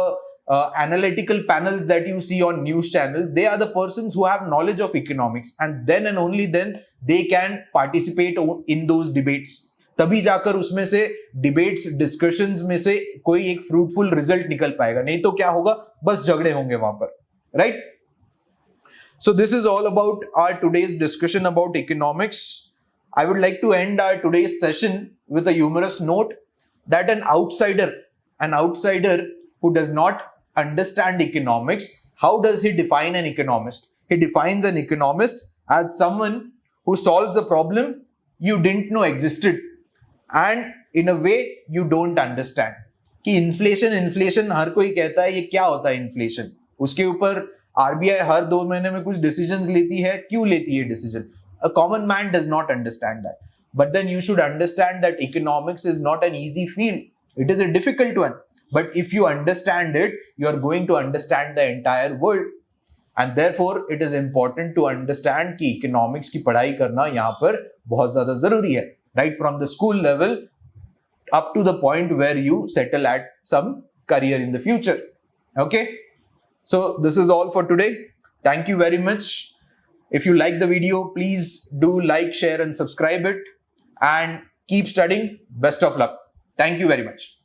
A: analytical panels that you see on news channels, they are the persons who have knowledge of economics, and then and only then they can participate in those debates. तभी जाकर उसमें से debates, discussions में से कोई एक fruitful result निकल पाएगा. नहीं तो क्या होगा, बस झगड़े होंगे वहां पर, right? So this is all about our today's discussion about economics. I would like to end our today's session with a humorous note that an outsider who does not understand economics, how does he define an economist? He defines an economist as someone who solves a problem you didn't know existed and in a way you don't understand. कि इन्फ्लेशन हर कोई कहता है ये क्या होता है इन्फ्लेशन, उसके ऊपर आरबीआई हर 2 महीने में कुछ डिसीजंस लेती है. क्यों लेती है decision? A common man does not understand that. But then you should understand that economics is not an easy field. It is a difficult one, but if you understand it, you are going to understand the entire world. And therefore it is important to understand कि इकोनॉमिक्स की पढ़ाई करना यहाँ पर बहुत ज्यादा जरूरी है. Right from the school level up to the point where you settle at some career in the future. Okay. So this is all for today. Thank you very much. If you like the video, please do like, share and subscribe it, and keep studying. Best of luck. Thank you very much.